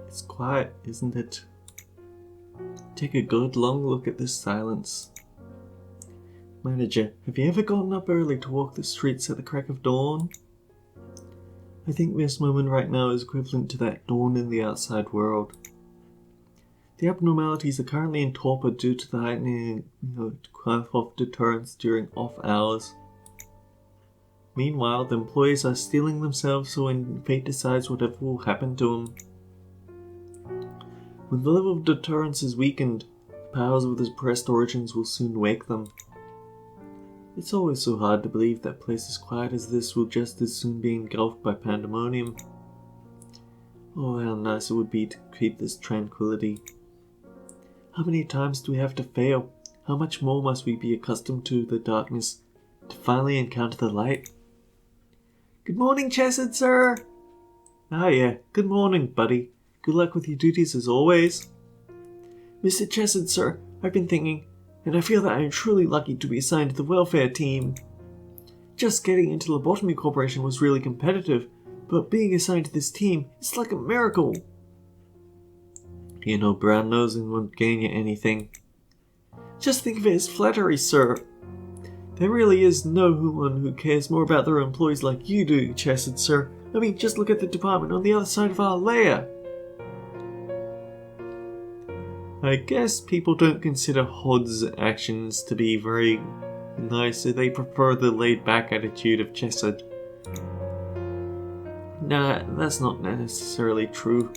It's quiet, isn't it? Take a good long look at this silence. Manager, have you ever gotten up early to walk the streets at the crack of dawn? I think this moment right now is equivalent to that dawn in the outside world. The abnormalities are currently in torpor due to the heightening of deterrence during off hours. Meanwhile, the employees are steeling themselves so when fate decides whatever will happen to them. When the level of deterrence is weakened, the powers of the suppressed origins will soon wake them. It's always so hard to believe that places quiet as this will just as soon be engulfed by pandemonium. Oh, how nice it would be to keep this tranquility. How many times do we have to fail? How much more must we be accustomed to the darkness to finally encounter the light? Good morning, Chesed, sir! Ah yeah, good morning, buddy. Good luck with your duties as always. Mr. Chesed, sir, I've been thinking, and I feel that I am truly lucky to be assigned to the welfare team. Just getting into Lobotomy Corporation was really competitive, but being assigned to this team is like a miracle. You know, brown nosing won't gain you anything. Just think of it as flattery, sir. There really is no one who cares more about their employees like you do, Chesed, sir. I mean, just look at the department on the other side of our layer. I guess people don't consider Hod's actions to be very nice, so they prefer the laid-back attitude of Chesed. Nah, that's not necessarily true.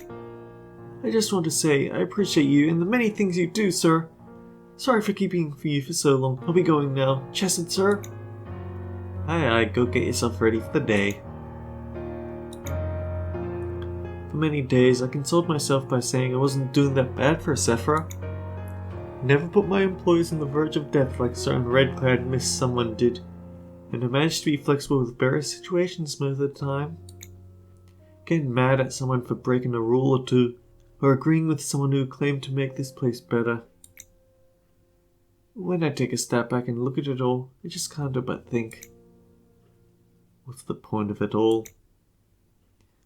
I just want to say I appreciate you and the many things you do, sir. Sorry for keeping you for so long. I'll be going now. Chesed, sir? Aye, go get yourself ready for the day. For many days, I consoled myself by saying I wasn't doing that bad for a Sephra. Never put my employees on the verge of death like certain red-clad Miss Someone did, and I managed to be flexible with various situations most of the time. Getting mad at someone for breaking a rule or two, or agreeing with someone who claimed to make this place better. When I take a step back and look at it all, I just can't do but think, what's the point of it all?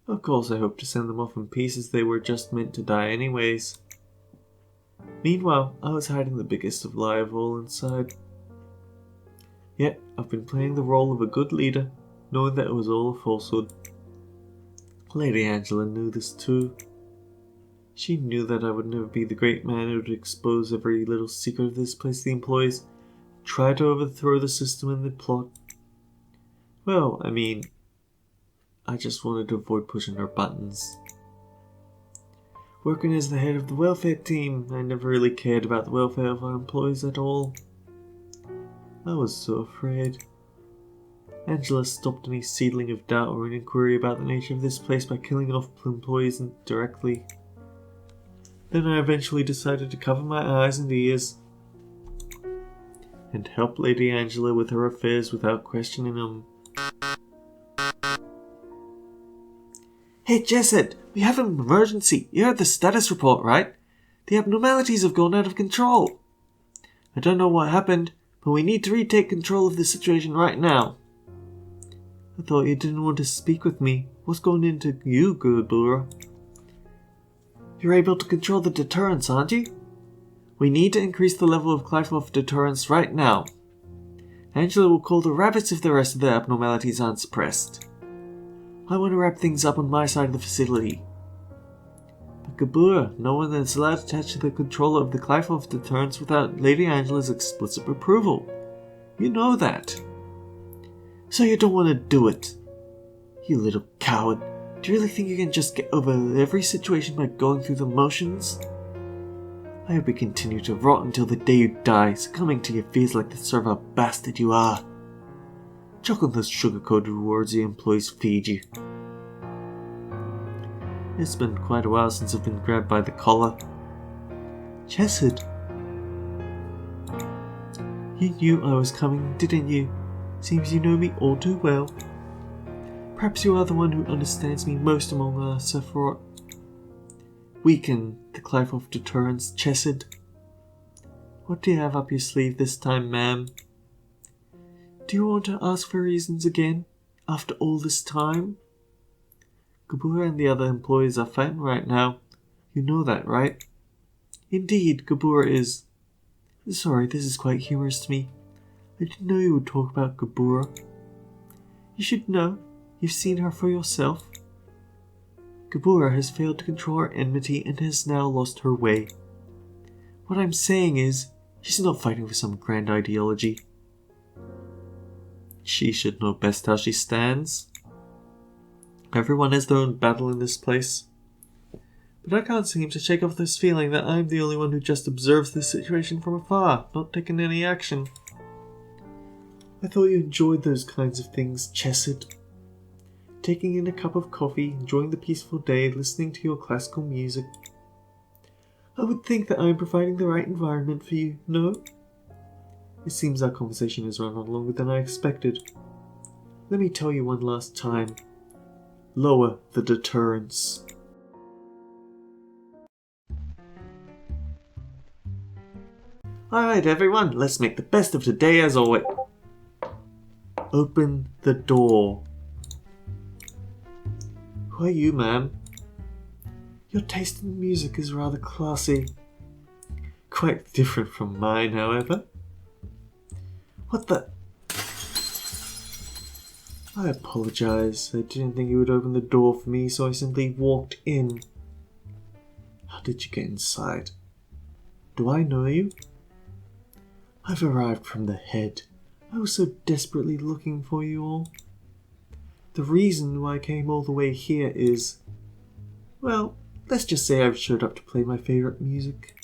Of course I hope to send them off in peace as they were just meant to die anyways. Meanwhile, I was hiding the biggest of lie of all inside. Yet, I've been playing the role of a good leader, knowing that it was all a falsehood. Lady Angela knew this too. She knew that I would never be the great man who would expose every little secret of this place to the employees, try to overthrow the system and the plot. Well, I mean, I just wanted to avoid pushing her buttons. Working as the head of the welfare team, I never really cared about the welfare of our employees at all. I was so afraid. Angela stopped any seedling of doubt or an inquiry about the nature of this place by killing off employees directly. Then I eventually decided to cover my eyes and ears and help Lady Angela with her affairs without questioning them. Hey Chesed, we have an emergency. You heard the status report, right? The abnormalities have gone out of control. I don't know what happened, but we need to retake control of the situation right now. I thought you didn't want to speak with me. What's going into you, Gabura? You're able to control the deterrence, aren't you? We need to increase the level of Clive deterrence right now. Angela will call the rabbits if the rest of the abnormalities aren't suppressed. I want to wrap things up on my side of the facility. But Gabura, no one is allowed to touch the control of the Clive deterrence without Lady Angela's explicit approval. You know that. So you don't want to do it. You little coward. Do you really think you can just get over every situation by going through the motions? I hope you continue to rot until the day you die, succumbing to your fears like the servile bastard you are. Choke on those sugar-coated rewards the employees feed you. It's been quite a while since I've been grabbed by the collar. Chesed. You knew I was coming, didn't you? Seems you know me all too well. Perhaps you are the one who understands me most among our Sephiroth. Weaken the Clive of deterrence, Chesed. What do you have up your sleeve this time, ma'am? Do you want to ask for reasons again, after all this time? Gabura and the other employees are fighting right now. You know that, right? Indeed, Gabura is... Sorry, this is quite humorous to me. I didn't know you would talk about Gabura. You should know. You've seen her for yourself. Gabura has failed to control her enmity and has now lost her way. What I'm saying is, she's not fighting for some grand ideology. She should know best how she stands. Everyone has their own battle in this place. But I can't seem to shake off this feeling that I'm the only one who just observes this situation from afar, not taking any action. I thought you enjoyed those kinds of things, Chesed. Taking in a cup of coffee, enjoying the peaceful day, listening to your classical music. I would think that I'm providing the right environment for you, no? It seems our conversation has run on longer than I expected. Let me tell you one last time. Lower the deterrence. Alright everyone, let's make the best of today as always. Open the door. Who are you, ma'am? Your taste in music is rather classy. Quite different from mine, however. What the... I apologize. I didn't think you would open the door for me, so I simply walked in. How did you get inside? Do I know you? I've arrived from the head. I was so desperately looking for you all. The reason why I came all the way here is... well, let's just say I've showed up to play my favourite music.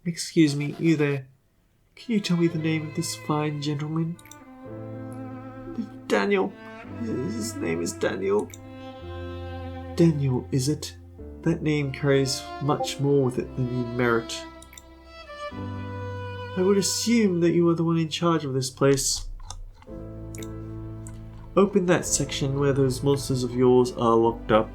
Excuse me, you there. Can you tell me the name of this fine gentleman? Daniel. His name is Daniel. Daniel, is it? That name carries much more with it than you merit. I would assume that you are the one in charge of this place. Open that section where those monsters of yours are locked up.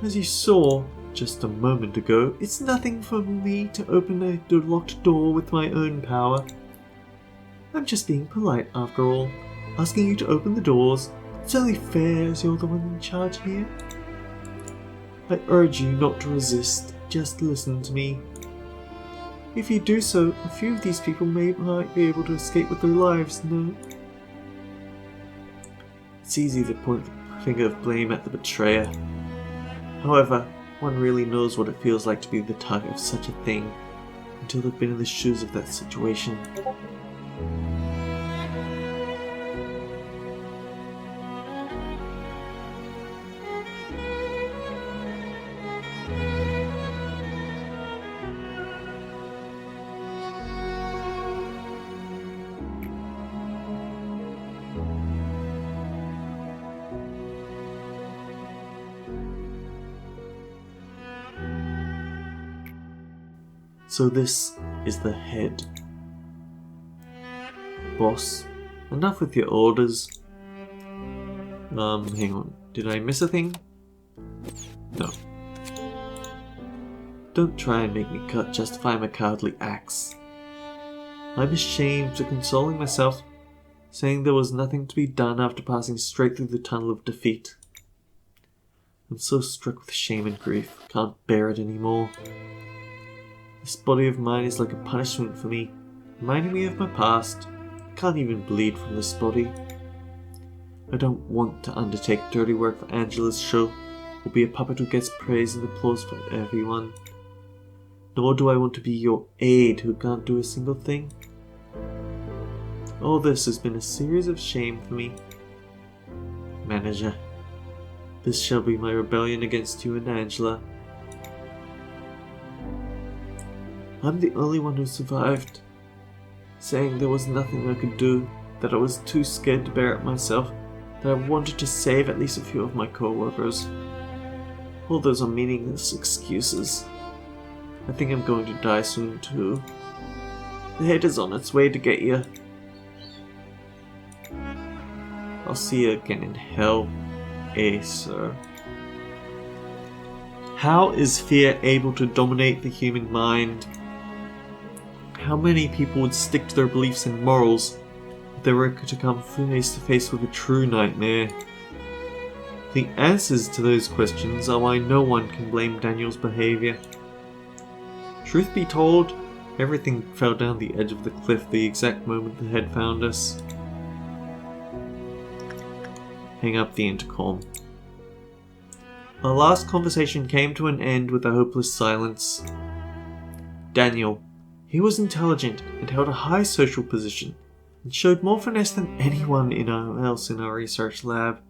As you saw just a moment ago, it's nothing for me to open a locked door with my own power. I'm just being polite after all, asking you to open the doors. It's only fair as you're the one in charge here. I urge you not to resist, just listen to me. If you do so, a few of these people might be able to escape with their lives, no? It's easy to point the finger of blame at the betrayer. However, one really knows what it feels like to be the target of such a thing until they've been in the shoes of that situation. So this is the head. Boss, enough with your orders. Hang on. Did I miss a thing? No. Don't try and make me justify my cowardly acts. I'm ashamed to consoling myself, saying there was nothing to be done after passing straight through the tunnel of defeat. I'm so struck with shame and grief, can't bear it anymore. This body of mine is like a punishment for me, reminding me of my past. I can't even bleed from this body. I don't want to undertake dirty work for Angela's show, or be a puppet who gets praise and applause for everyone. Nor do I want to be your aide who can't do a single thing. All this has been a series of shame for me. Manager, this shall be my rebellion against you and Angela. I'm the only one who survived, saying there was nothing I could do, that I was too scared to bear it myself, that I wanted to save at least a few of my co-workers. All those are meaningless excuses. I think I'm going to die soon too. The head is on its way to get you. I'll see you again in hell, sir. How is fear able to dominate the human mind? How many people would stick to their beliefs and morals if they were to come face to face with a true nightmare? The answers to those questions are why no one can blame Daniel's behavior. Truth be told, everything fell down the edge of the cliff the exact moment the head found us. Hang up the intercom. Our last conversation came to an end with a hopeless silence. Daniel. He was intelligent and held a high social position, and showed more finesse than anyone else in our research lab.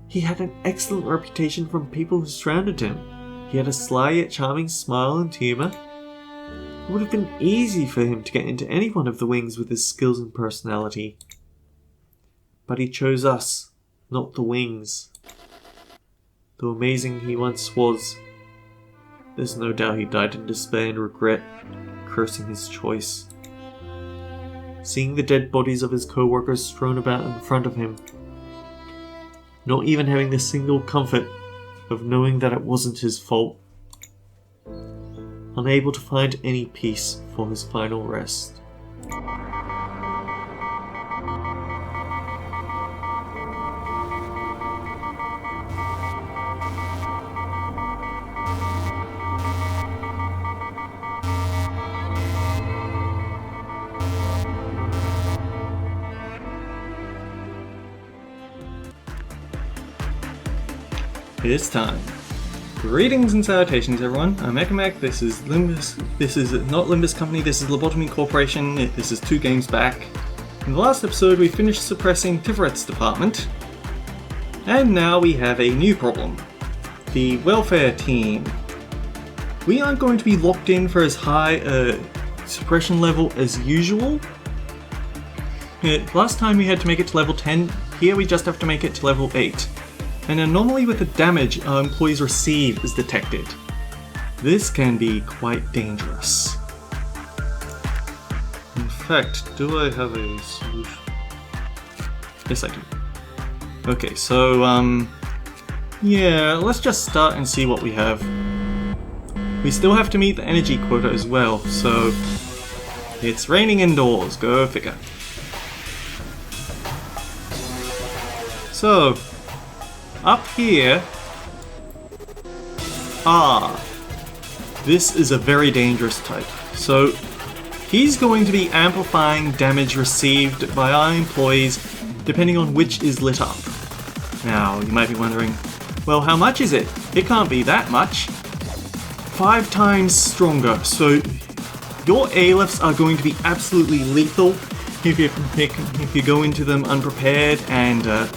He had an excellent reputation from people who surrounded him. He had a sly yet charming smile and humour. It would have been easy for him to get into any one of the wings with his skills and personality. But he chose us, not the wings. Though amazing he once was, there's no doubt he died in despair and regret, cursing his choice. Seeing the dead bodies of his co-workers strewn about in front of him, not even having the single comfort of knowing that it wasn't his fault, unable to find any peace for his final rest. It is time. Greetings and salutations, everyone. I'm Ekamek. This is Limbus. This is not Limbus Company. This is Lobotomy Corporation. This is 2 games back. In the last episode, we finished suppressing Tiferet's department, and now we have a new problem: the welfare team. We aren't going to be locked in for as high a suppression level as usual. Last time we had to make it to level 10. Here we just have to make it to level 8. An anomaly with the damage our employees receive is detected. This can be quite dangerous. In fact, do I have a solution? Yes, I do. Okay, so, yeah, let's just start and see what we have. We still have to meet the energy quota as well, so it's raining indoors, go figure. So, up here, this is a very dangerous type. So he's going to be amplifying damage received by our employees depending on which is lit up. Now, you might be wondering, well, how much is it? It can't be that much. 5 times stronger. So your ALFs are going to be absolutely lethal if you go into them unprepared, and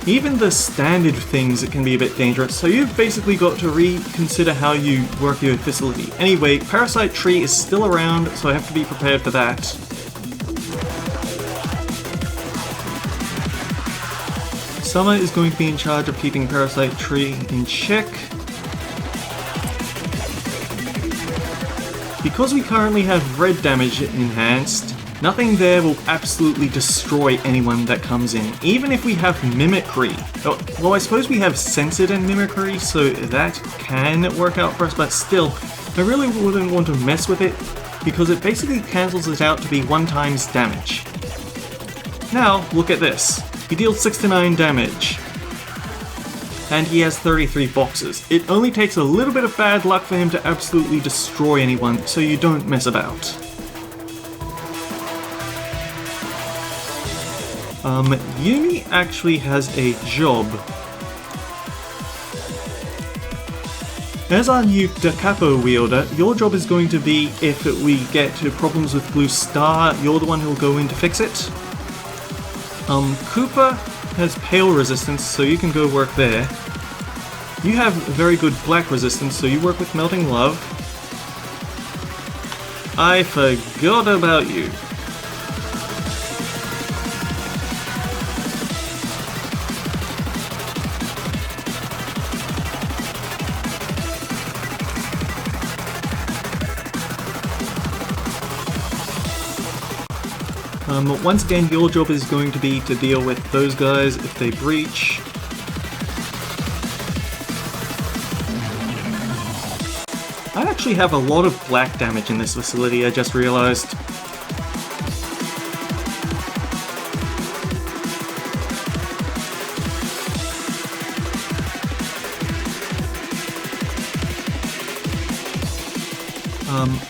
even the standard things, it can be a bit dangerous, so you've basically got to reconsider how you work your facility. Anyway, Parasite Tree is still around, so I have to be prepared for that. Summer is going to be in charge of keeping Parasite Tree in check. Because we currently have red damage enhanced, nothing there will absolutely destroy anyone that comes in, even if we have Mimicry. Oh, well, I suppose we have Censored and Mimicry, so that can work out for us, but still, I really wouldn't want to mess with it, because it basically cancels it out to be 1 times damage. Now, look at this. He deals 69 damage, and he has 33 boxes. It only takes a little bit of bad luck for him to absolutely destroy anyone, so you don't mess about. Yumi actually has a job. As our new Da Capo wielder, your job is going to be, if we get to problems with Blue Star, you're the one who'll go in to fix it. Cooper has Pale resistance, so you can go work there. You have very good Black resistance, so you work with Melting Love. I forgot about you. Once again, your job is going to be to deal with those guys if they breach. I actually have a lot of black damage in this facility, I just realized.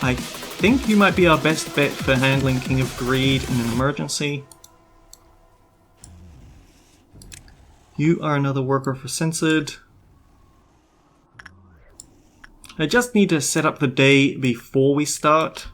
I think you might be our best bet for handling King of Greed in an emergency. You are another worker for Censored. I just need to set up the day before we start.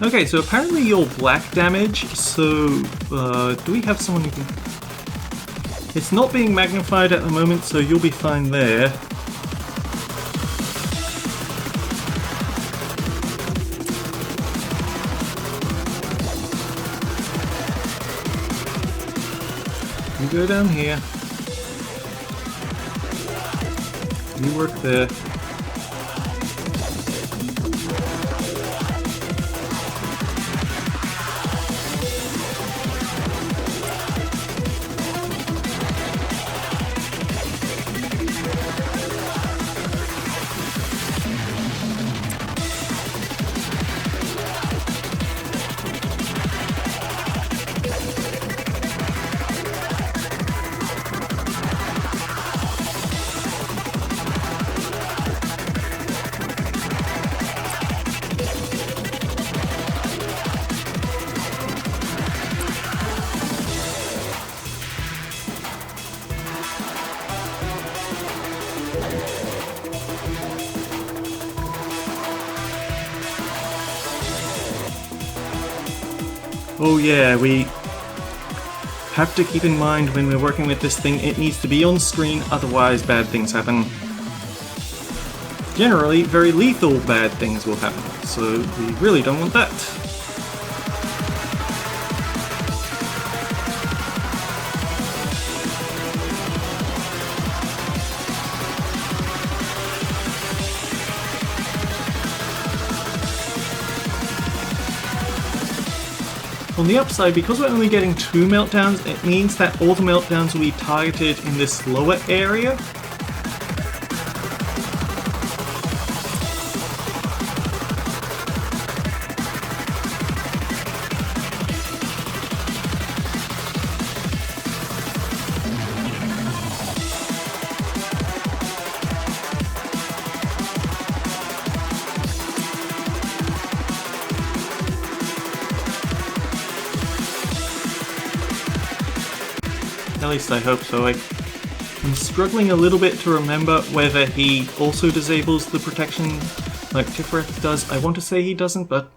Okay, so apparently you're black damage, so do we have someone who can... It's not being magnified at the moment, so you'll be fine there. You go down here. You work there. Oh yeah, we have to keep in mind when we're working with this thing, it needs to be on screen, otherwise bad things happen. Generally, very lethal bad things will happen, so we really don't want that. On the upside, because we're only getting 2 meltdowns, it means that all the meltdowns will be targeted in this lower area. At least I hope so. I'm struggling a little bit to remember whether he also disables the protection like Tiferet does. I want to say he doesn't, but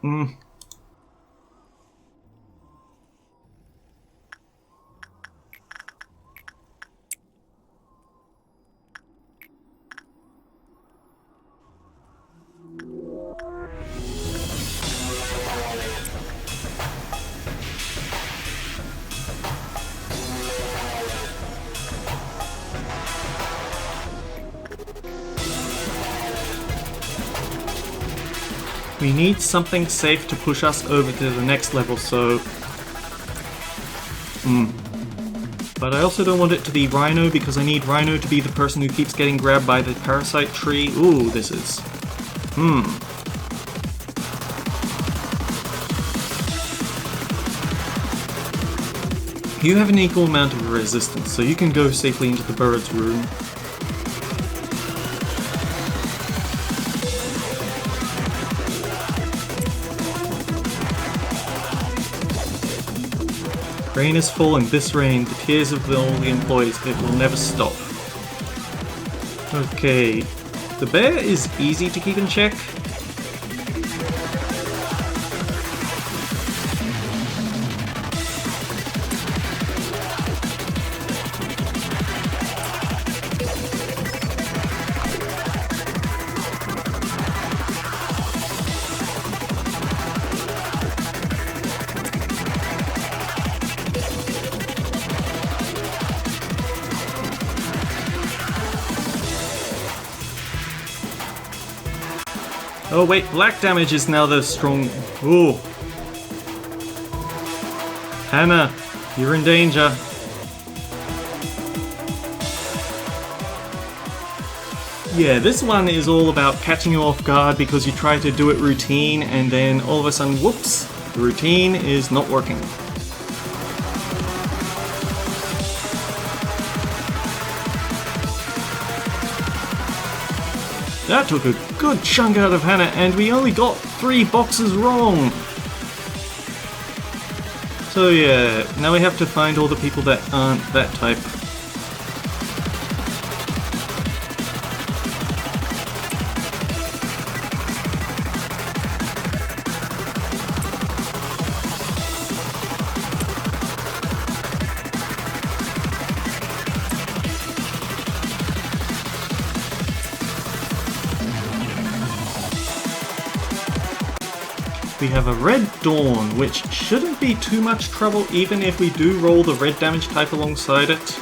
we need something safe to push us over to the next level, so... But I also don't want it to be Rhino, because I need Rhino to be the person who keeps getting grabbed by the parasite tree. Ooh, this is... You have an equal amount of resistance, so you can go safely into the bird's room. Rain is falling, this rain, the tears of all the employees, it will never stop. Okay, the bear is easy to keep in check. Oh wait, black damage is now the strong... Ooh. Hannah, you're in danger. Yeah, this one is all about catching you off guard because you try to do it routine and then all of a sudden, whoops, the routine is not working. That took a good chunk out of Hannah, and we only got 3 boxes wrong. So yeah, now we have to find all the people that aren't that type. We have a red dawn, which shouldn't be too much trouble even if we do roll the red damage type alongside it.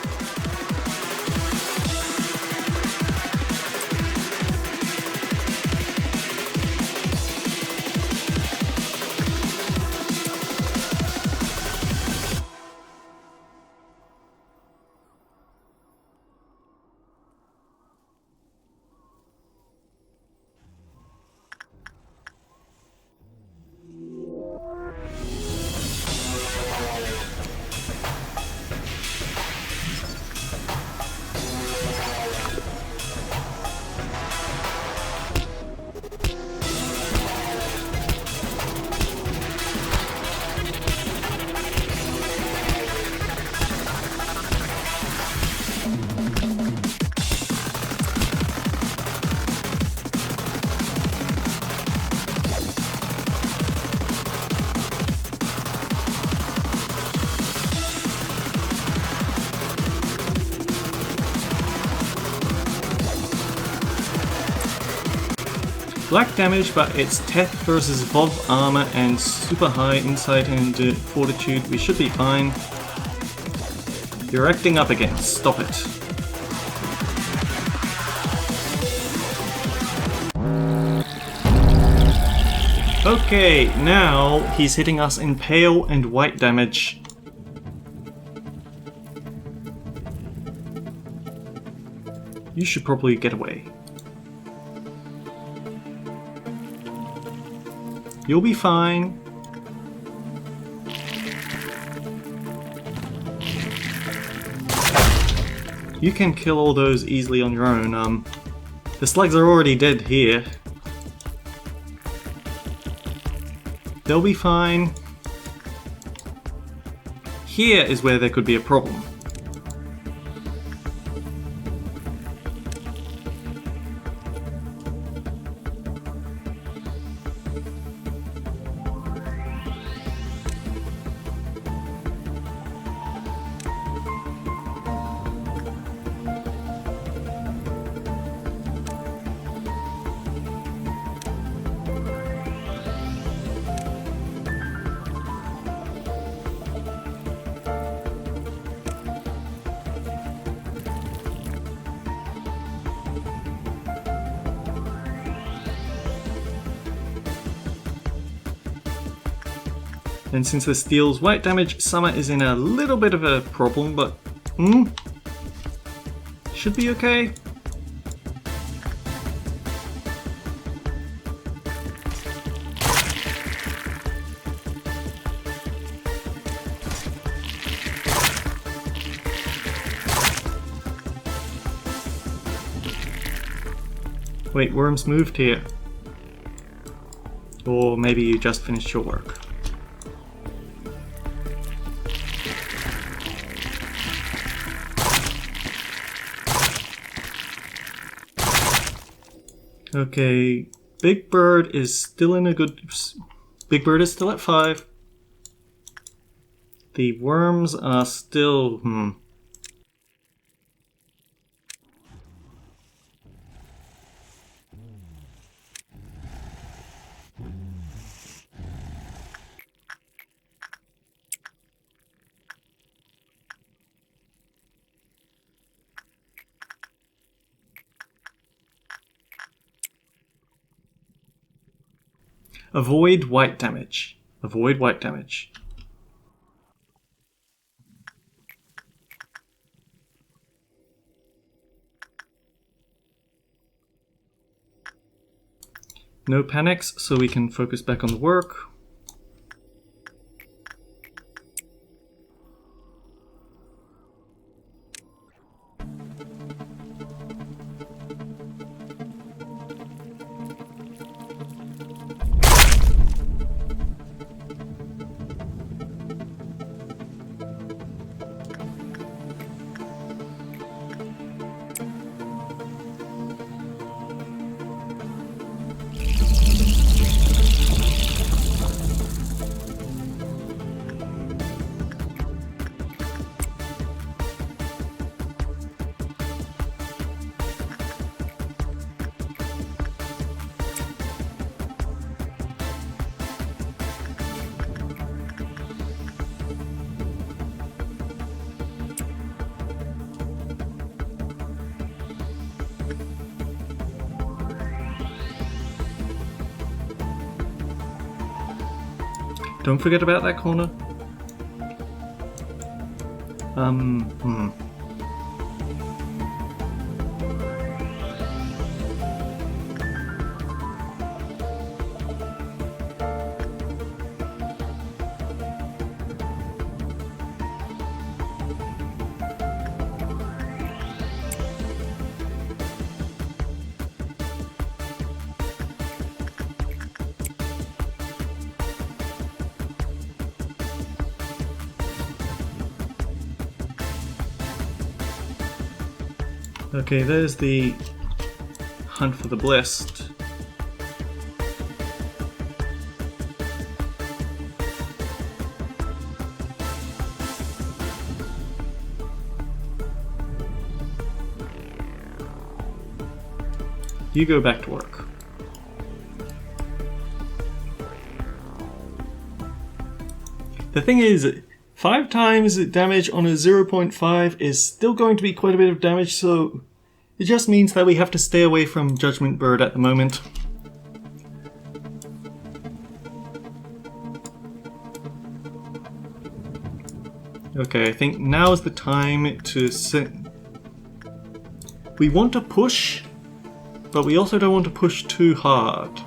Black damage, but it's Teth versus Vov armor and super high insight and fortitude. We should be fine. You're acting up again. Stop it. Okay, now he's hitting us in pale and white damage. You should probably get away. You'll be fine. You can kill all those easily on your own. The slugs are already dead here. They'll be fine. Here is where there could be a problem. And since this deals white damage, Summer is in a little bit of a problem, but should be okay. Wait, Worms moved here. Or maybe you just finished your work. Okay, Big Bird is still in a good... Big Bird is still at 5. The worms are still... Avoid white damage. Avoid white damage. No panics, so we can focus back on the work. Don't forget about that corner. Okay, there's the hunt for the blessed. You go back to work. The thing is, 5 times damage on a 0.5 is still going to be quite a bit of damage, so it just means that we have to stay away from Judgment Bird at the moment. Okay, I think now is the time to sit. We want to push, but we also don't want to push too hard.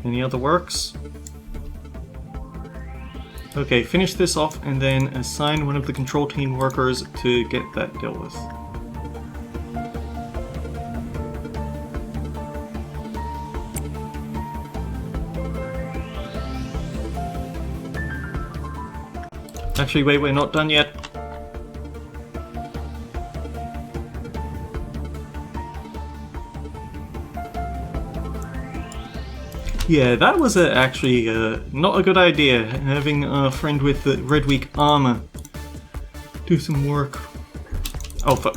Any other works? Okay, finish this off and then assign one of the control team workers to get that dealt with. Actually, wait, we're not done yet. Yeah, that was actually not a good idea, having a friend with the Red Week armor do some work. Oh, fuck.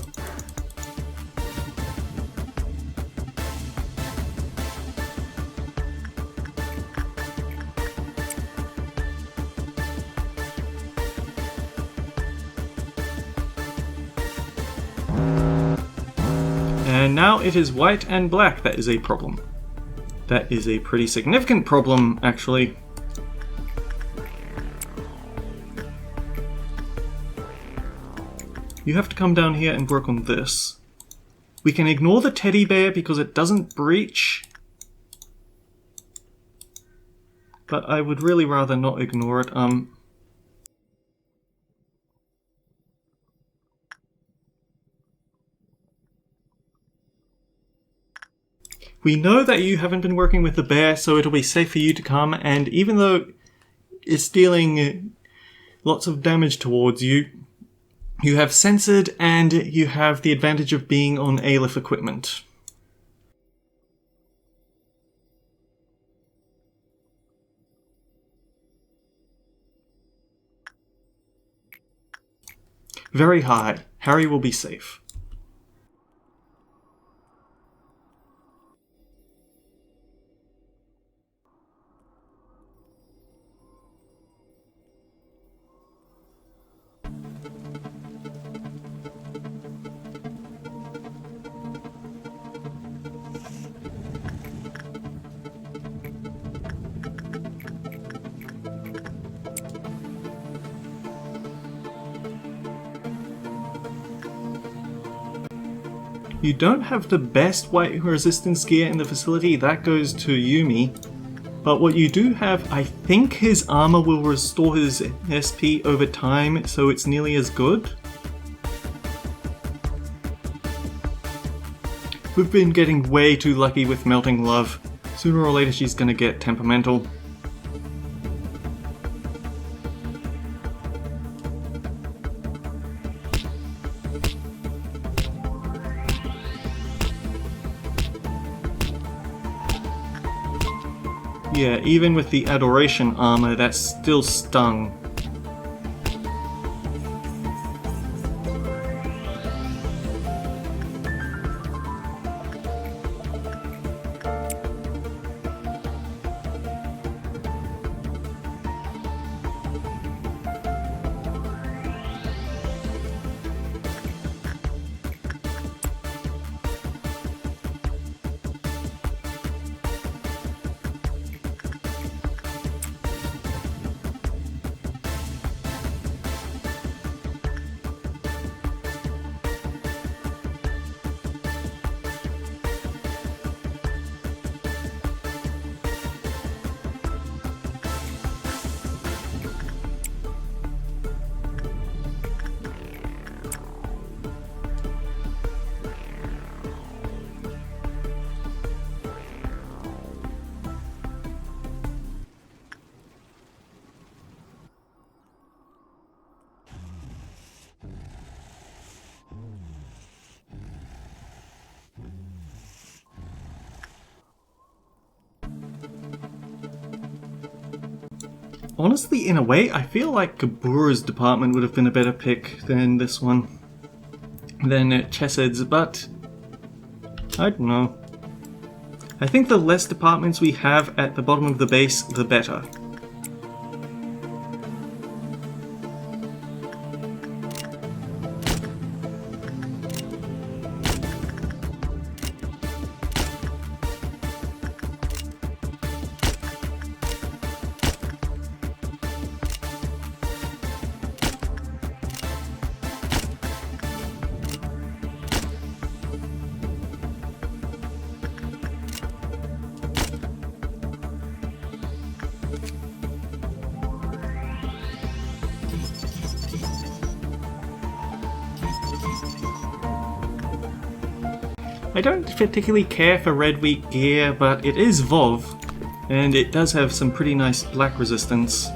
And now it is white and black that is a problem. That is a pretty significant problem, actually. You have to come down here and work on this. We can ignore the teddy bear because it doesn't breach. But I would really rather not ignore it. We know that you haven't been working with the bear, so it'll be safe for you to come, and even though it's dealing lots of damage towards you, you have censored and you have the advantage of being on ALIF equipment. Very high. Harry will be safe. You don't have the best weight resistance gear in the facility, that goes to Yumi. But what you do have, I think his armor will restore his SP over time, so it's nearly as good. We've been getting way too lucky with Melting Love. Sooner or later she's gonna get temperamental. Yeah, even with the Adoration armor, that still stung. Honestly, in a way, I feel like Kabura's department would have been a better pick than this one. Than Chesed's, but I don't know. I think the less departments we have at the bottom of the base, the better. I don't particularly care for Red Weak gear, but it is Vov, and it does have some pretty nice black resistance.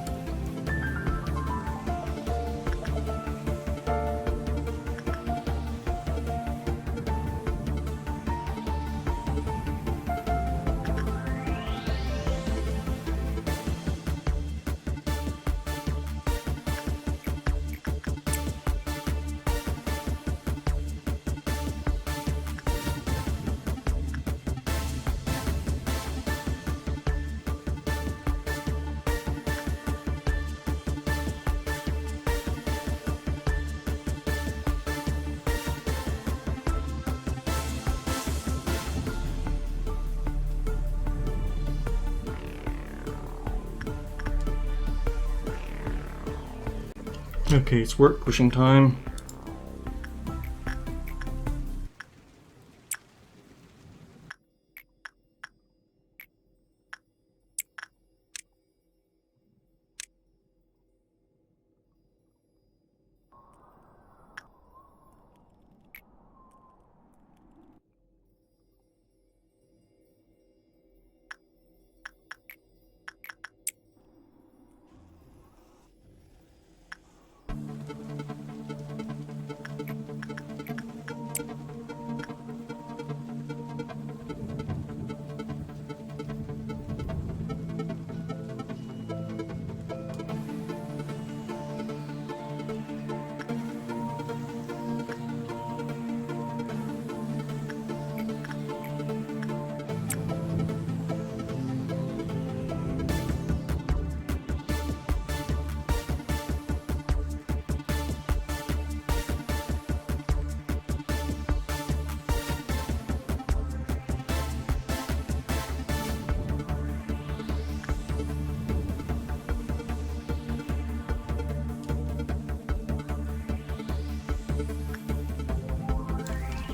Okay, it's work pushing time.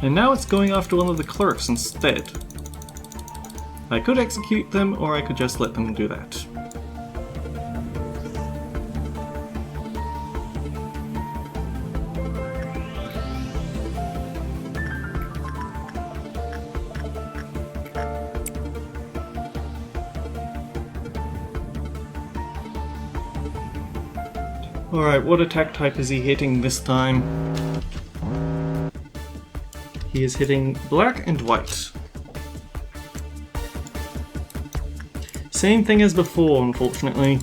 And now it's going after one of the clerks instead. I could execute them, or I could just let them do that. Alright, what attack type is he hitting this time? He is hitting black and white. Same thing as before, unfortunately.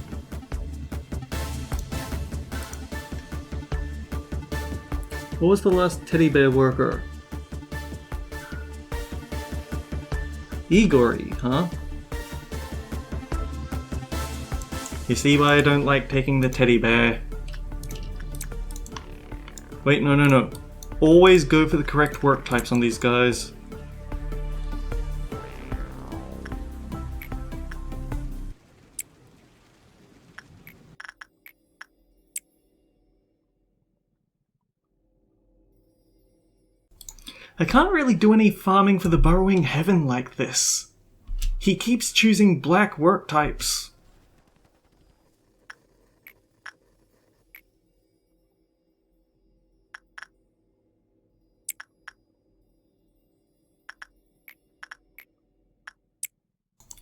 What was the last teddy bear worker? Igory, huh? You see why I don't like taking the teddy bear? Wait, no. Always go for the correct work types on these guys. I can't really do any farming for the burrowing heaven like this. He keeps choosing black work types.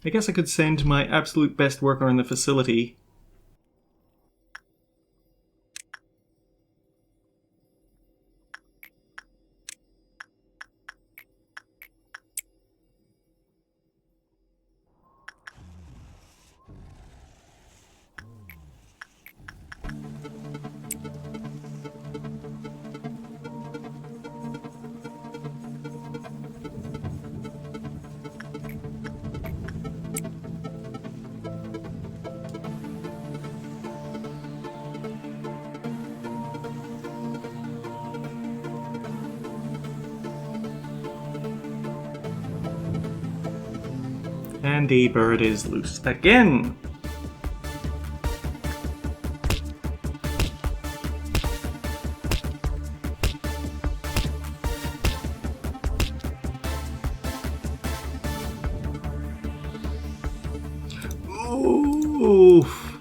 I guess I could send my absolute best worker in the facility. And the bird is loose again! Oof.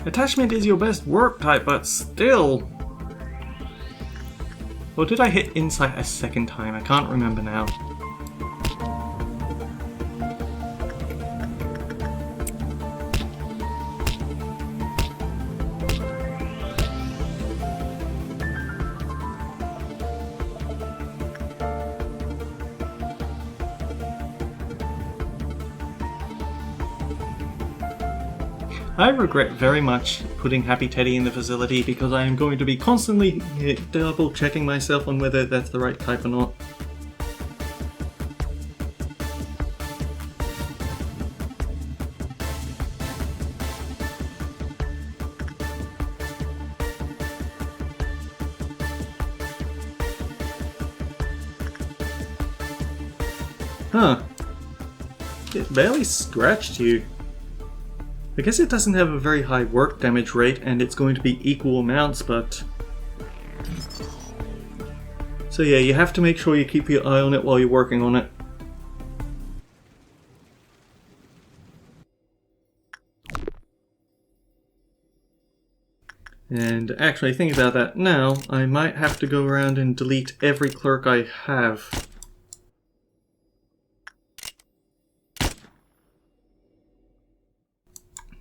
Attachment is your best work type, but still... Or did I hit insight a second time? I can't remember now. I regret very much putting Happy Teddy in the facility because I am going to be constantly double checking myself on whether that's the right type or not. Huh. It barely scratched you. I guess it doesn't have a very high work damage rate, and it's going to be equal amounts, but... So yeah, you have to make sure you keep your eye on it while you're working on it. And actually, thinking about that now, I might have to go around and delete every clerk I have.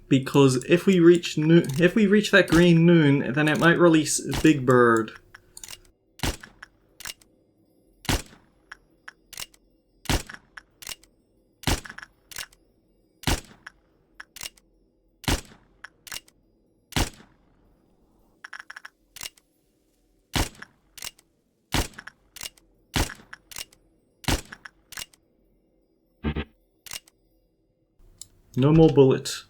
Because if we reach that green noon, then it might release Big Bird. No more bullets.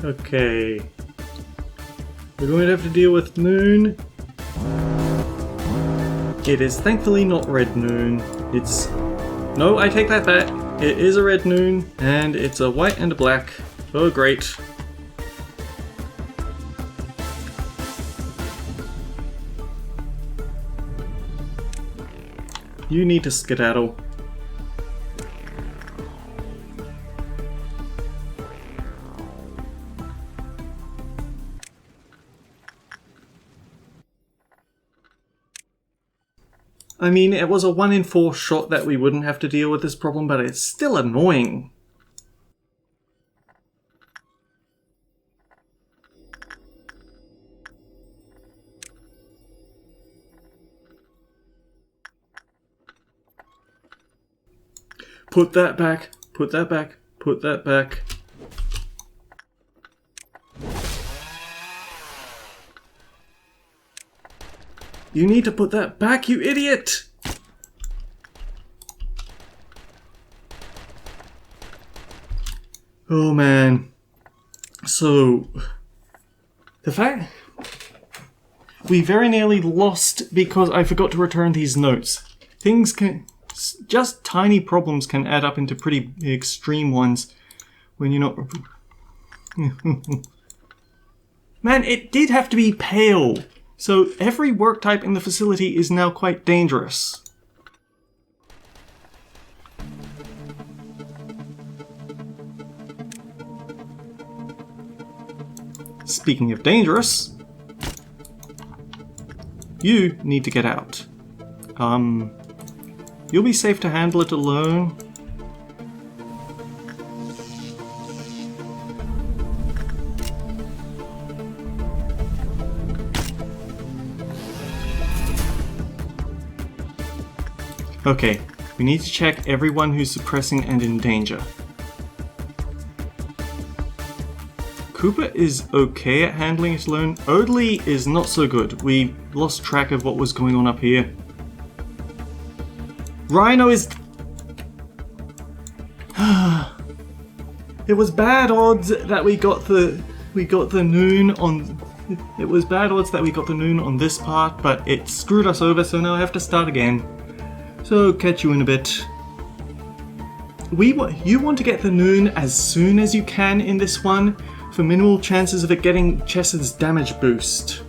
Okay. We're going to have to deal with noon. It is thankfully not red noon. It's... No, I take that back. It is a red noon, and it's a white and a black. Oh, great. You need to skedaddle. I mean, it was a 1 in 4 shot that we wouldn't have to deal with this problem, but it's still annoying. Put that back, put that back, put that back. You need to put that back, you idiot! Oh man. So, the fact... We very nearly lost because I forgot to return these notes. Things can... Just tiny problems can add up into pretty extreme ones when you're not... Man, it did have to be pale! So every work type in the facility is now quite dangerous. Speaking of dangerous, you need to get out. You'll be safe to handle it alone. Okay, we need to check everyone who's suppressing and in danger. Cooper is okay at handling it alone. Odley is not so good. We lost track of what was going on up here. Rhino is... It was bad odds that we got the noon on... It was bad odds that we got the noon on this part, but it screwed us over, so now I have to start again. So, catch you in a bit. You want to get the noon as soon as you can in this one, for minimal chances of it getting Chesed's damage boost.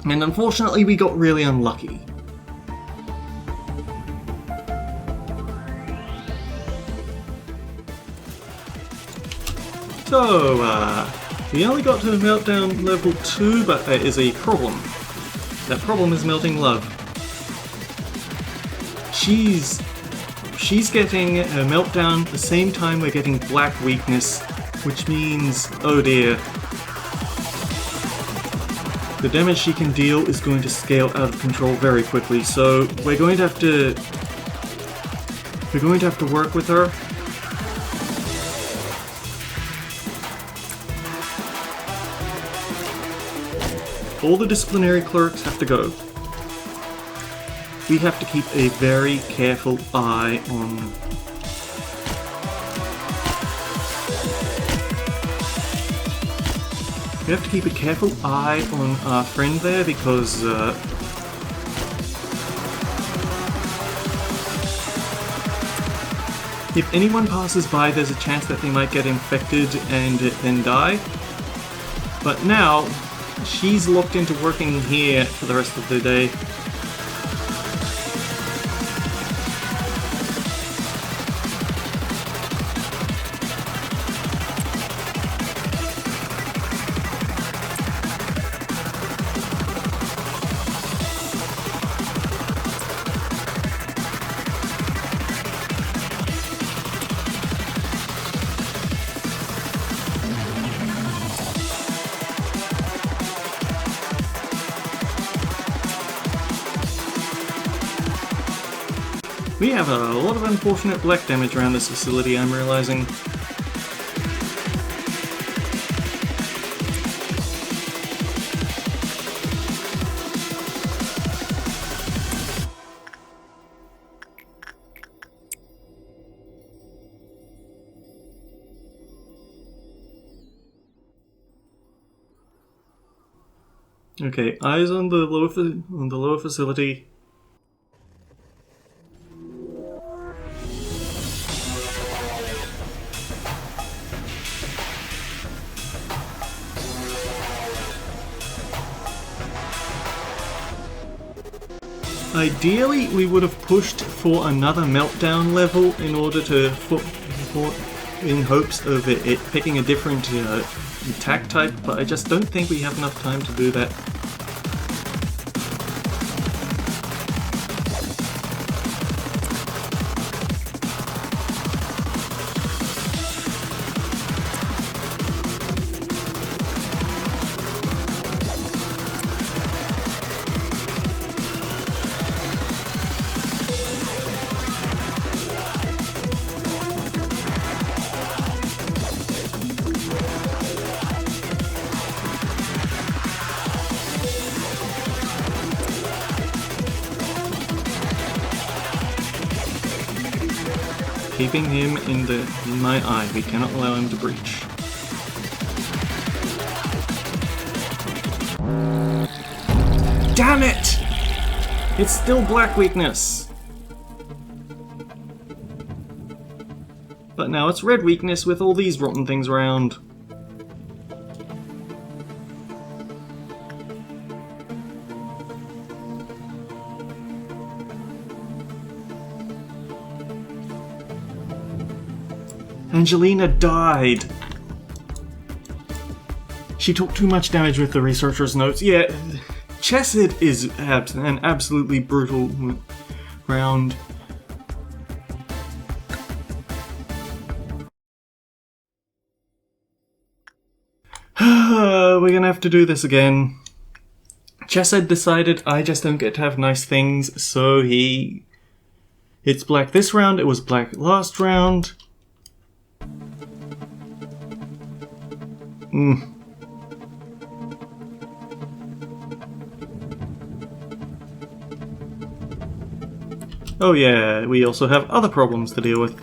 And unfortunately, we got really unlucky. So, we only got to Meltdown level 2, but there is a problem. That problem is melting love. She's getting a meltdown the same time we're getting black weakness, which means, oh dear, the damage she can deal is going to scale out of control very quickly. So we're going to have to work with her. All the disciplinary clerks have to go. We have to keep a very careful eye on... We have to keep a careful eye on our friend there because... if anyone passes by, there's a chance that they might get infected and then die. But now, she's locked into working here for the rest of the day. We have a lot of unfortunate black damage around this facility, I'm realizing. Okay, eyes on the lower facility. Ideally, we would have pushed for another meltdown level in order to, in hopes of it picking a different attack type, but I just don't think we have enough time to do that. Keeping him in my eye. We cannot allow him to breach. Damn it! It's still black weakness. But now it's red weakness with all these rotten things around. Angelina died. She took too much damage with the researcher's notes. Yeah, Chesed is an absolutely brutal round. We're gonna have to do this again. Chesed decided I just don't get to have nice things, so it's black this round, it was black last round. Oh yeah, we also have other problems to deal with.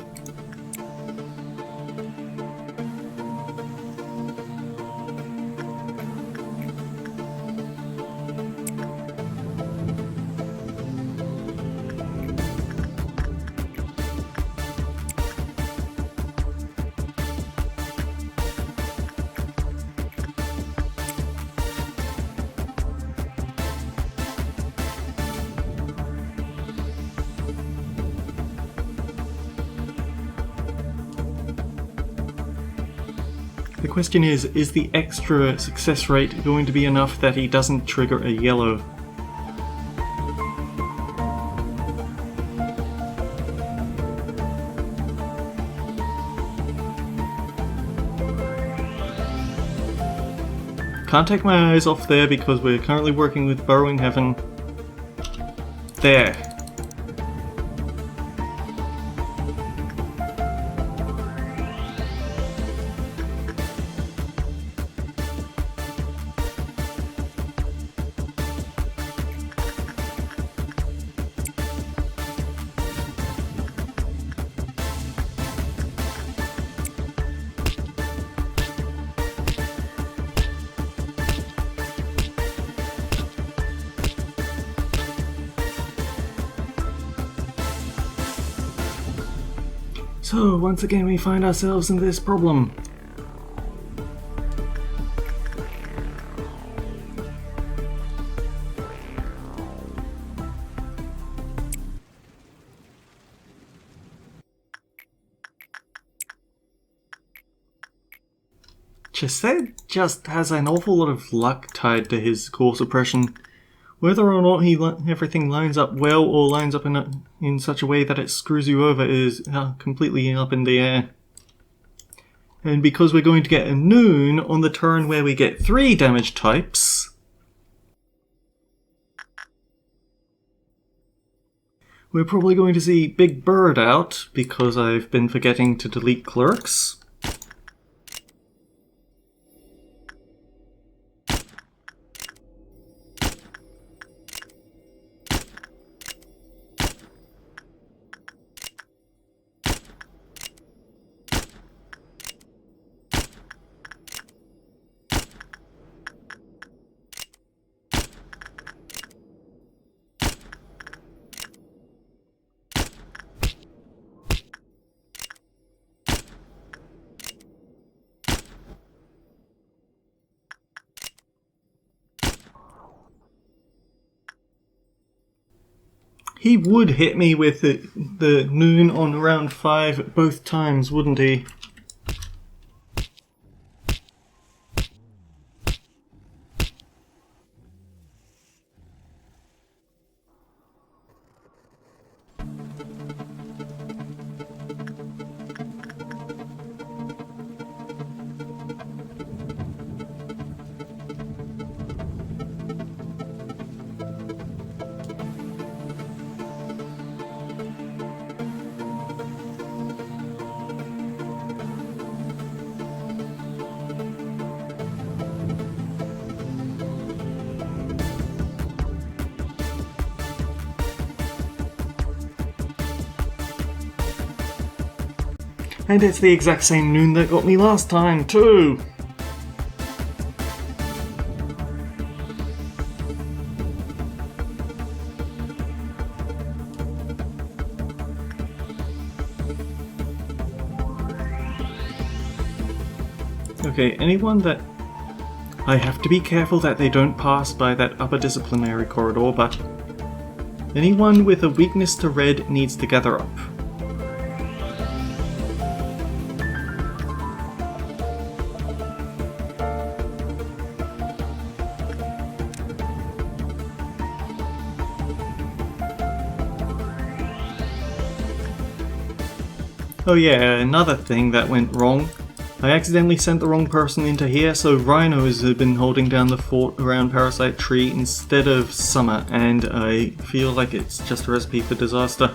The question is the extra success rate going to be enough that he doesn't trigger a yellow? Can't take my eyes off there because we're currently working with Burrowing Heaven. There. So, once again we find ourselves in this problem. Chesed just has an awful lot of luck tied to his core suppression. Whether or not everything lines up well or lines up in such a way that it screws you over is completely up in the air. And because we're going to get a noon on the turn where we get 3 damage types, we're probably going to see Big Bird out because I've been forgetting to delete clerks. He would hit me with the noon on round 5 both times, wouldn't he? And it's the exact same noon that got me last time, too! Okay, anyone that... I have to be careful that they don't pass by that upper disciplinary corridor, but... anyone with a weakness to red needs to gather up. Oh yeah, another thing that went wrong. I accidentally sent the wrong person into here, so rhinos have been holding down the fort around Parasite Tree instead of Summer, and I feel like it's just a recipe for disaster.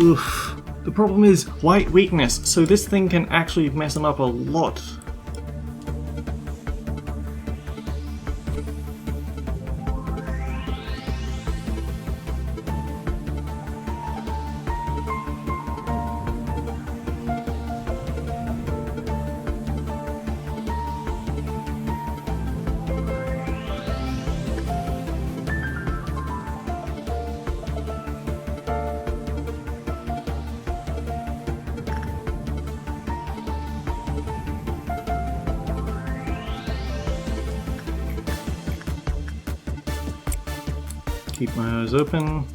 Oof. The problem is white weakness, so this thing can actually mess him up a lot. Keep my eyes open.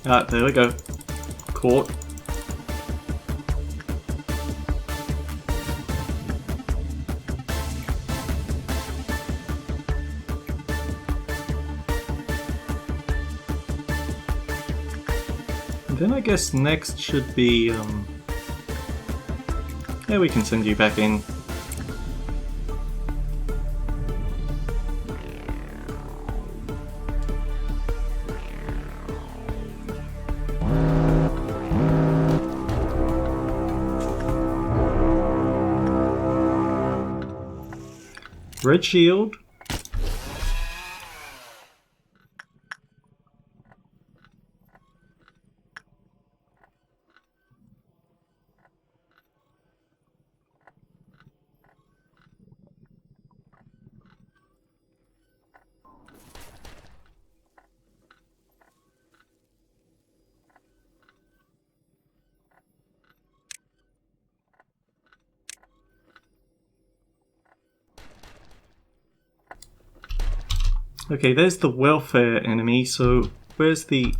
Ah, there we go. Caught. And then I guess next should be, yeah, we can send you back in. Red shield. Okay, there's the welfare enemy, so where's the...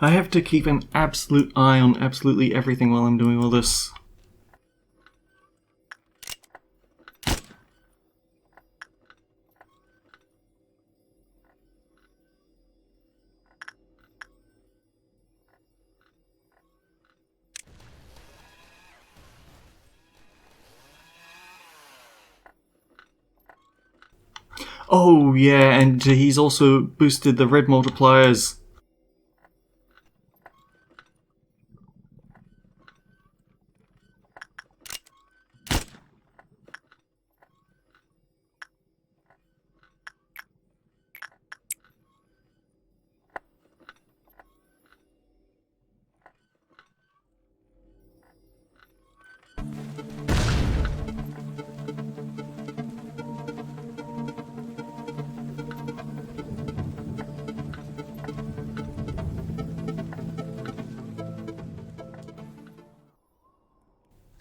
I have to keep an absolute eye on absolutely everything while I'm doing all this. Oh yeah, and he's also boosted the red multipliers.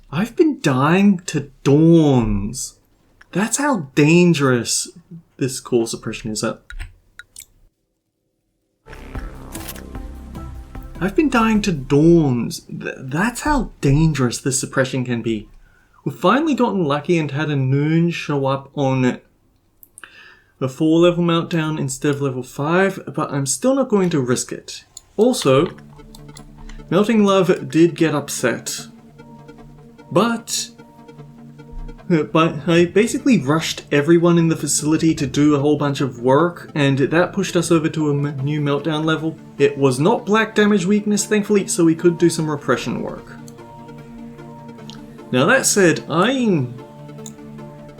I've been dying to dawns. That's how dangerous this core suppression is. I've been dying to dawns. That's how dangerous this suppression can be. We've finally gotten lucky and had a noon show up on a 4 level meltdown instead of level 5, but I'm still not going to risk it. Also, Melting Love did get upset. But I basically rushed everyone in the facility to do a whole bunch of work, and that pushed us over to a new meltdown level. It was not black damage weakness, thankfully, so we could do some repression work. Now that said,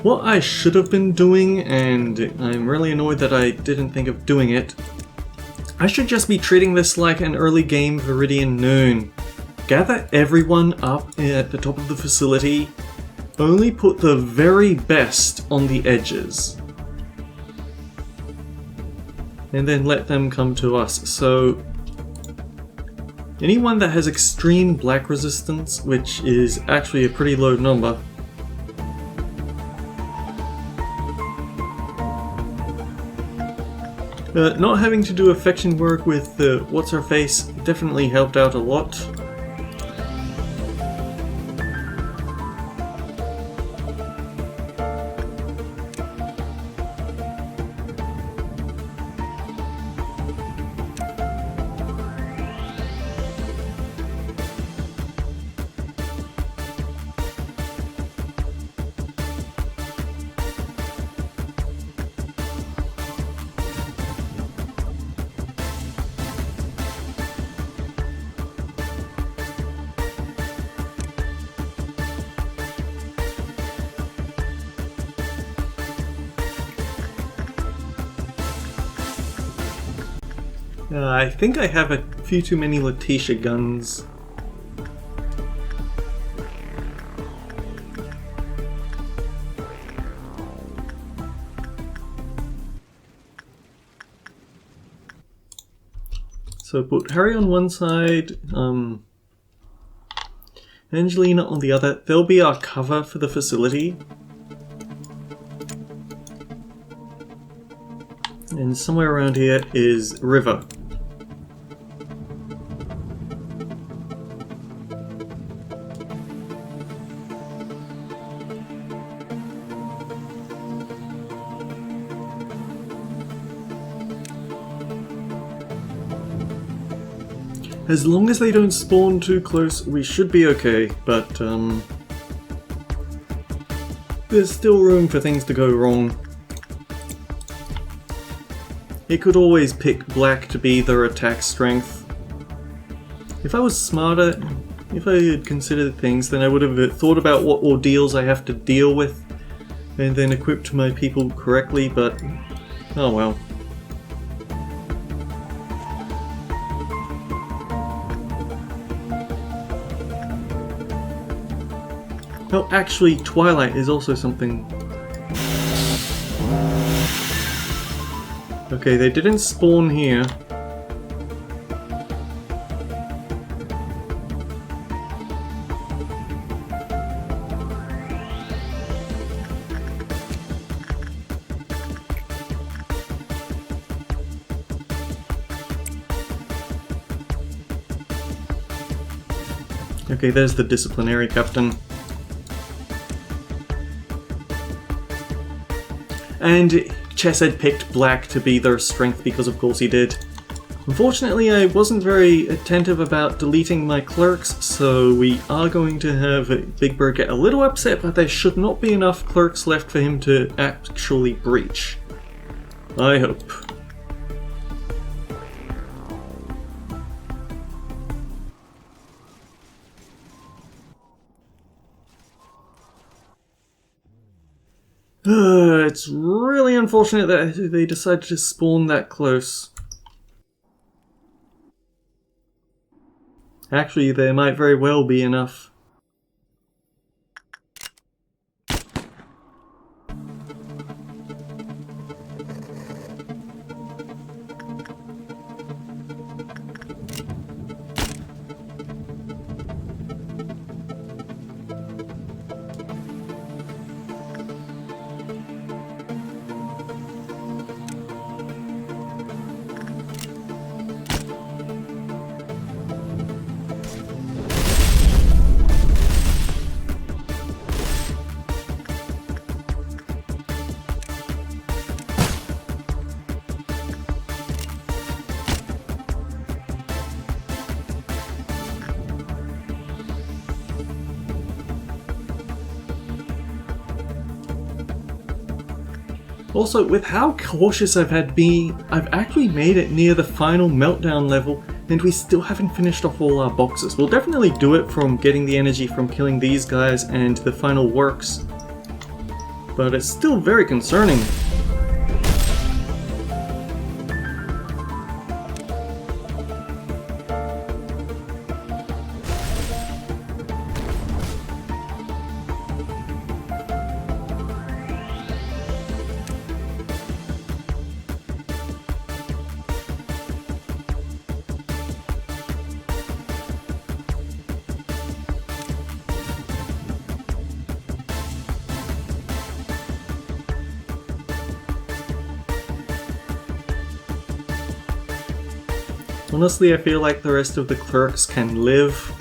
what I should have been doing, and I'm really annoyed that I didn't think of doing it, I should just be treating this like an early game Viridian Noon. Gather everyone up at the top of the facility, only put the very best on the edges, and then let them come to us. So anyone that has extreme black resistance, which is actually a pretty low number, not having to do affection work with what's-her-face definitely helped out a lot. I think I have a few too many Letitia guns. So put Harry on one side, Angelina on the other. They'll be our cover for the facility. And somewhere around here is River. As long as they don't spawn too close, we should be okay, but there's still room for things to go wrong. It could always pick black to be their attack strength. If I was smarter, if I had considered things, then I would have thought about what ordeals I have to deal with and then equipped my people correctly, but oh well. Oh, actually, Twilight is also something. Okay, they didn't spawn here. Okay, there's the disciplinary captain. And Chesed picked black to be their strength because of course he did. Unfortunately, I wasn't very attentive about deleting my clerks, so we are going to have Big Bird get a little upset, but there should not be enough clerks left for him to actually breach. I hope. It's really unfortunate that they decided to spawn that close. Actually, there might very well be enough. Also, with how cautious I've had been, I've actually made it near the final meltdown level, and we still haven't finished off all our boxes. We'll definitely do it from getting the energy from killing these guys and the final works, but it's still very concerning. Honestly, I feel like the rest of the clerks can live.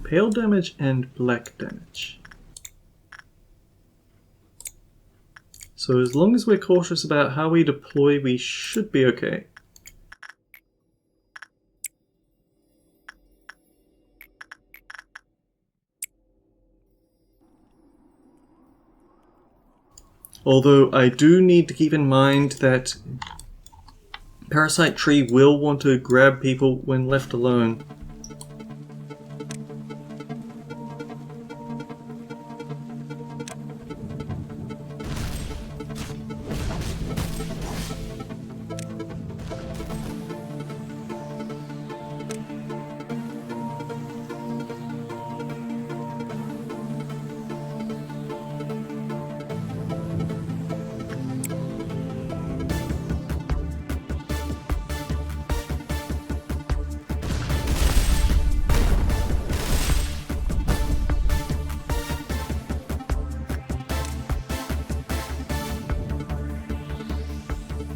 Pale damage and black damage. So as long as we're cautious about how we deploy, we should be okay. Although I do need to keep in mind that Parasite Tree will want to grab people when left alone.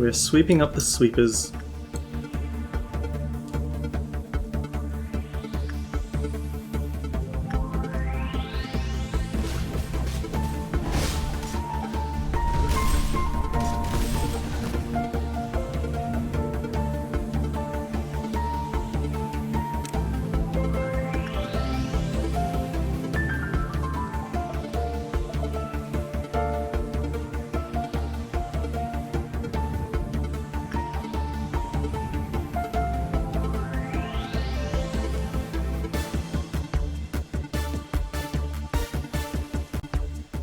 We're sweeping up the sweepers.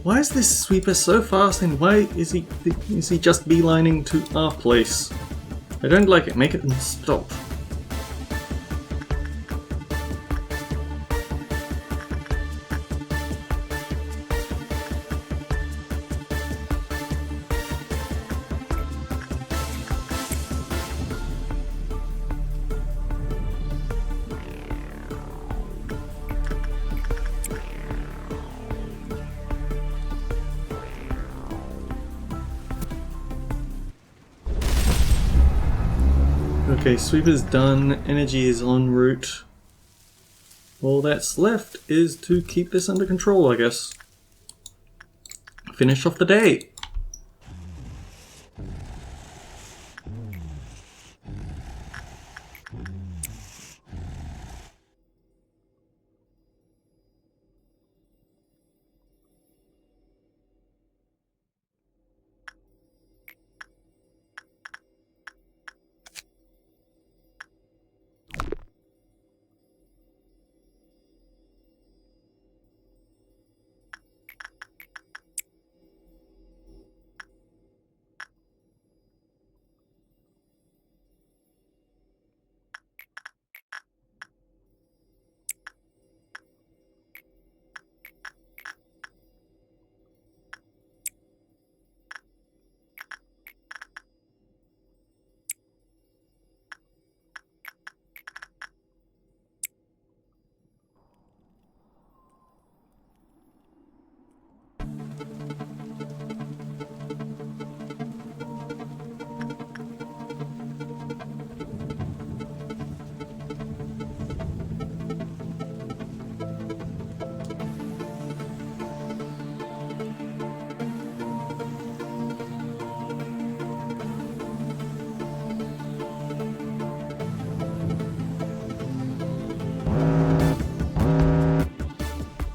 Why is this sweeper so fast, and why is he just beelining to our place? I don't like it. Make it stop. Okay, sweeper's done, energy is en route. All that's left is to keep this under control, I guess. Finish off the day.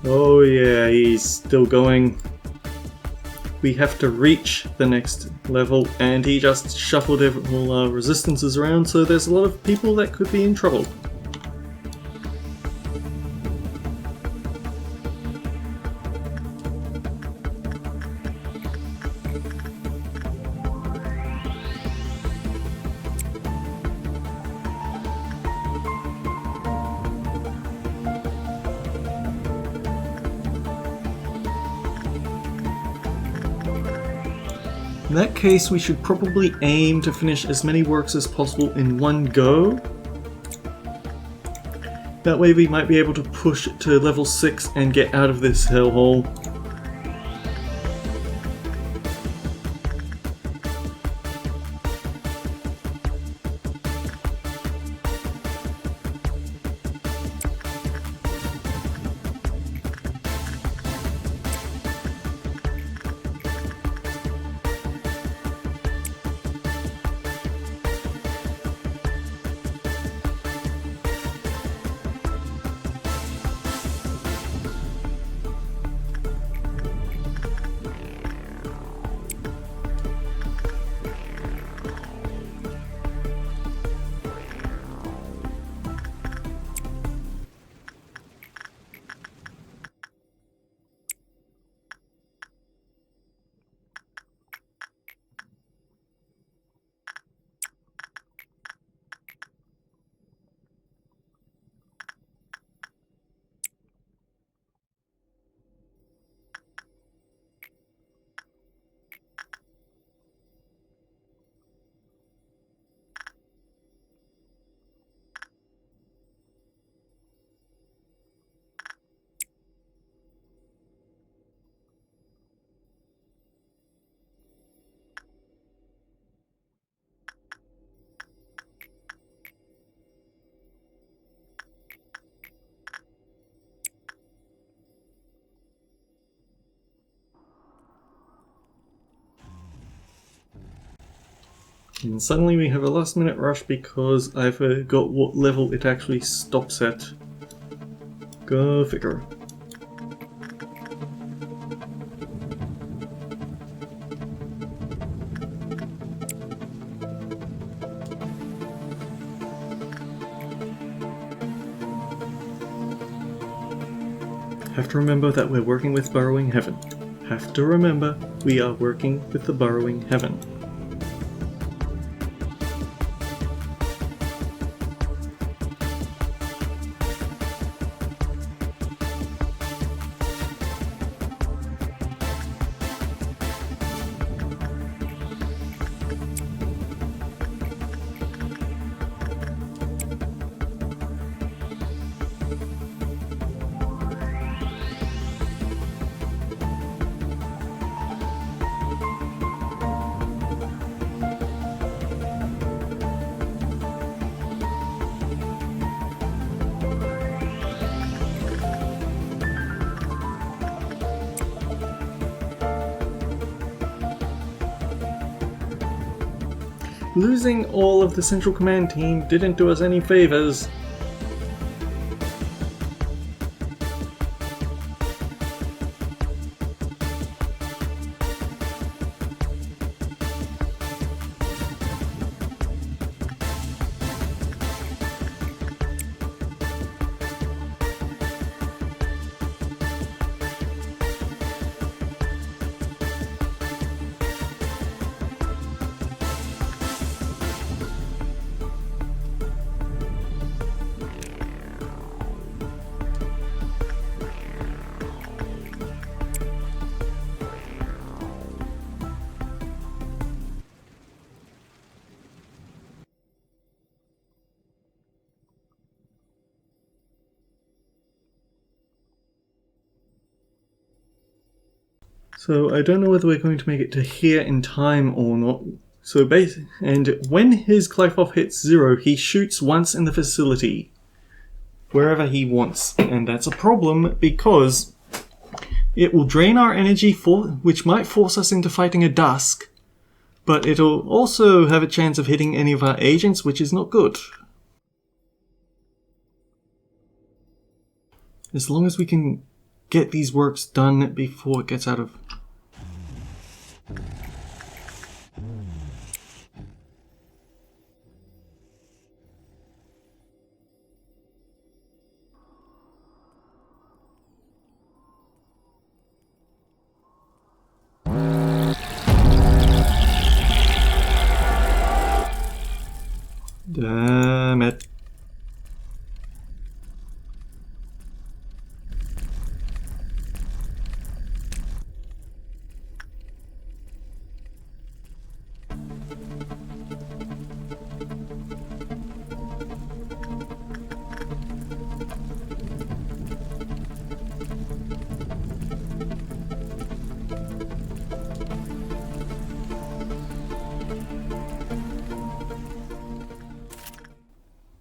Oh yeah, he's still going. We have to reach the next level, and he just shuffled all our resistances around, so there's a lot of people that could be in trouble. In that case, we should probably aim to finish as many works as possible in one go. That way we might be able to push to level 6 and get out of this hellhole. And suddenly we have a last minute rush because I forgot what level it actually stops at. Go figure. Have to remember that we're working with Burrowing Heaven. Have to remember we are working with the Burrowing Heaven. Losing all of the Central Command team didn't do us any favors. So I don't know whether we're going to make it to here in time or not. So and when his Clive-Off hits 0, he shoots once in the facility, wherever he wants, and that's a problem because it will drain our energy, which might force us into fighting a Dusk, but it'll also have a chance of hitting any of our agents, which is not good. As long as we can get these works done before it gets out of... Damn it.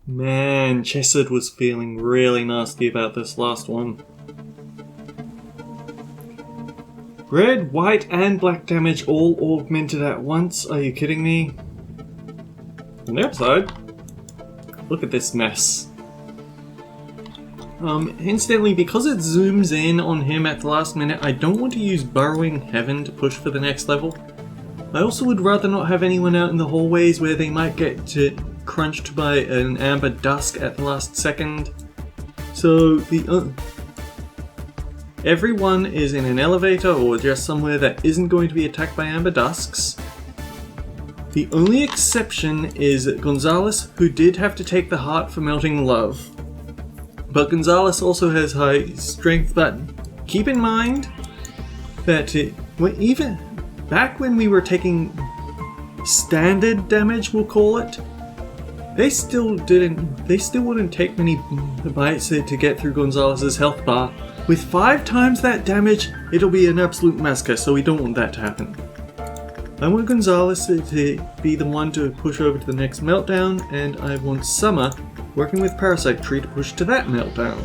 Man, Chesed was feeling really nasty about this last one. Red, white, and black damage all augmented at once? Are you kidding me? On the upside, look at this mess. Incidentally, because it zooms in on him at the last minute, I don't want to use Burrowing Heaven to push for the next level. I also would rather not have anyone out in the hallways where they might get crunched by an Amber Dusk at the last second. So everyone is in an elevator or just somewhere that isn't going to be attacked by Amber Dusks. The only exception is Gonzalez, who did have to take the heart for melting love. But Gonzalez also has high strength, but keep in mind that even back when we were taking standard damage, we'll call it, they still wouldn't take many bites to get through Gonzalez's health bar. With 5 times that damage, it'll be an absolute massacre, so we don't want that to happen. I want Gonzalez to be the one to push over to the next meltdown, and I want Summer working with Parasite Tree to push to that meltdown.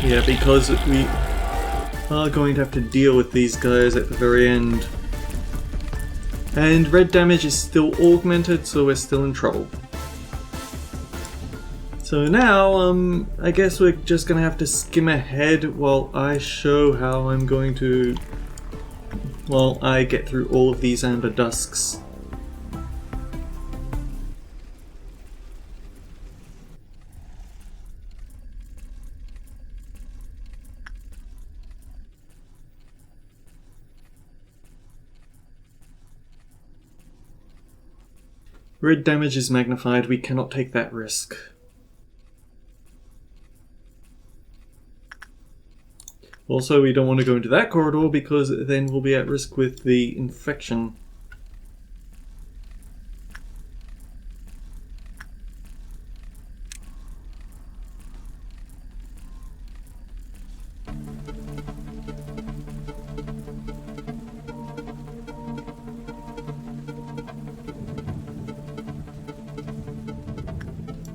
Yeah, because we are going to have to deal with these guys at the very end. And red damage is still augmented, so we're still in trouble. So now, I guess we're just gonna have to skim ahead while I show how I'm going to... while I get through all of these amber dusks. Red damage is magnified, we cannot take that risk. Also, we don't want to go into that corridor because then we'll be at risk with the infection.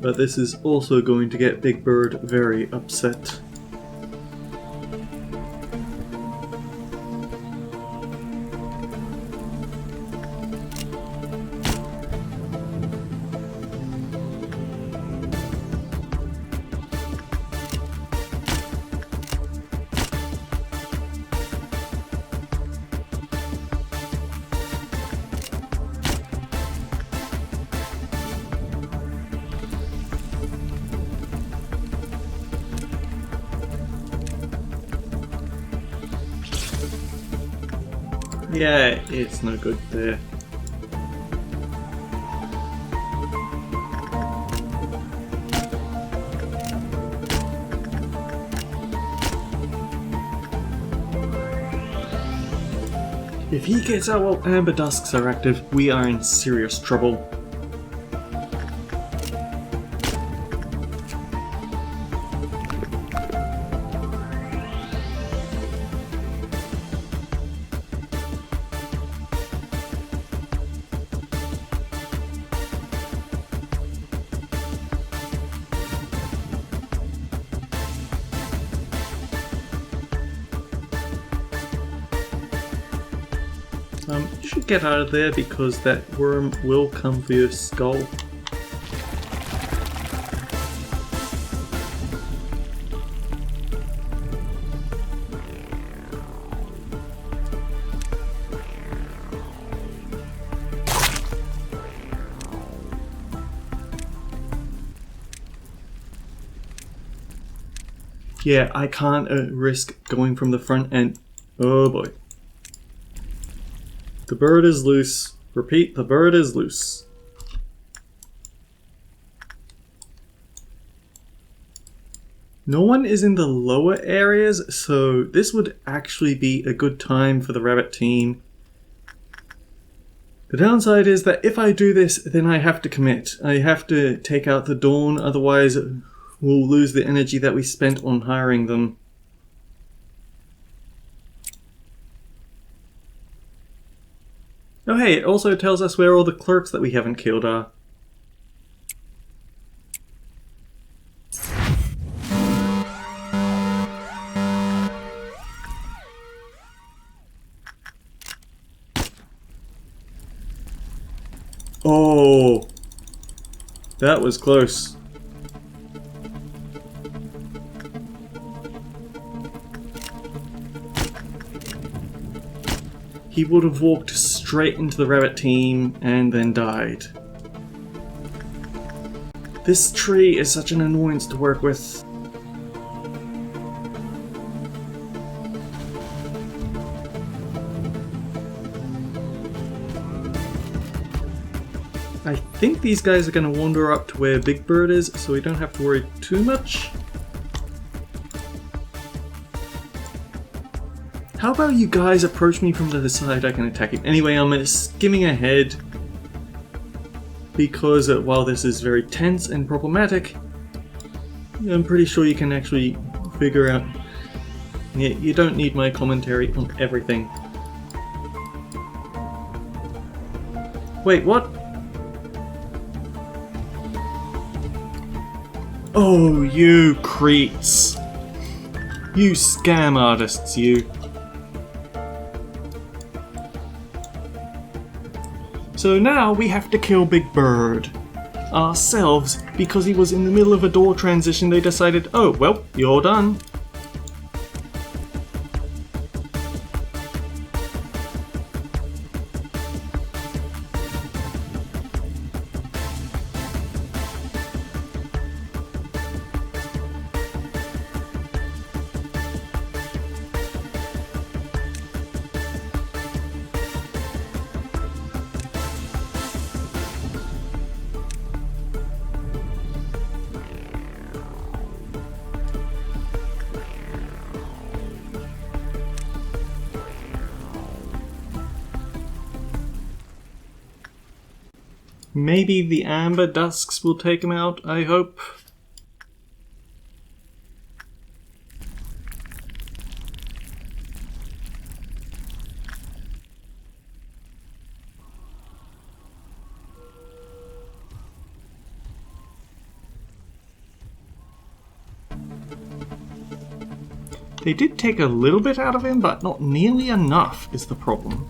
But this is also going to get Big Bird very upset. Yeah, it's no good there. If he gets out while amber dusks are active, we are in serious trouble. You should get out of there because that worm will come for your skull. Yeah, I can't risk going from the front end. Oh boy. The bird is loose. Repeat, the bird is loose. No one is in the lower areas, so this would actually be a good time for the rabbit team. The downside is that if I do this, then I have to commit. I have to take out the dawn, otherwise we'll lose the energy that we spent on hiring them. Oh hey, it also tells us where all the clerks that we haven't killed are. Oh, that was close. He would have walked straight into the rabbit team and then died. This tree is such an annoyance to work with. I think these guys are going to wander up to where Big Bird is, so we don't have to worry too much. How about you guys approach me from the other side? I can attack you. Anyway, I'm skimming ahead because while this is very tense and problematic, I'm pretty sure you can actually figure out. Yeah, you don't need my commentary on everything. Wait, what? Oh, you creeps. You scam artists, you. So now we have to kill Big Bird. Ourselves, because he was in the middle of a door transition. They decided, oh, well, you're done. Maybe the amber dusks will take him out, I hope. They did take a little bit out of him, but not nearly enough is the problem.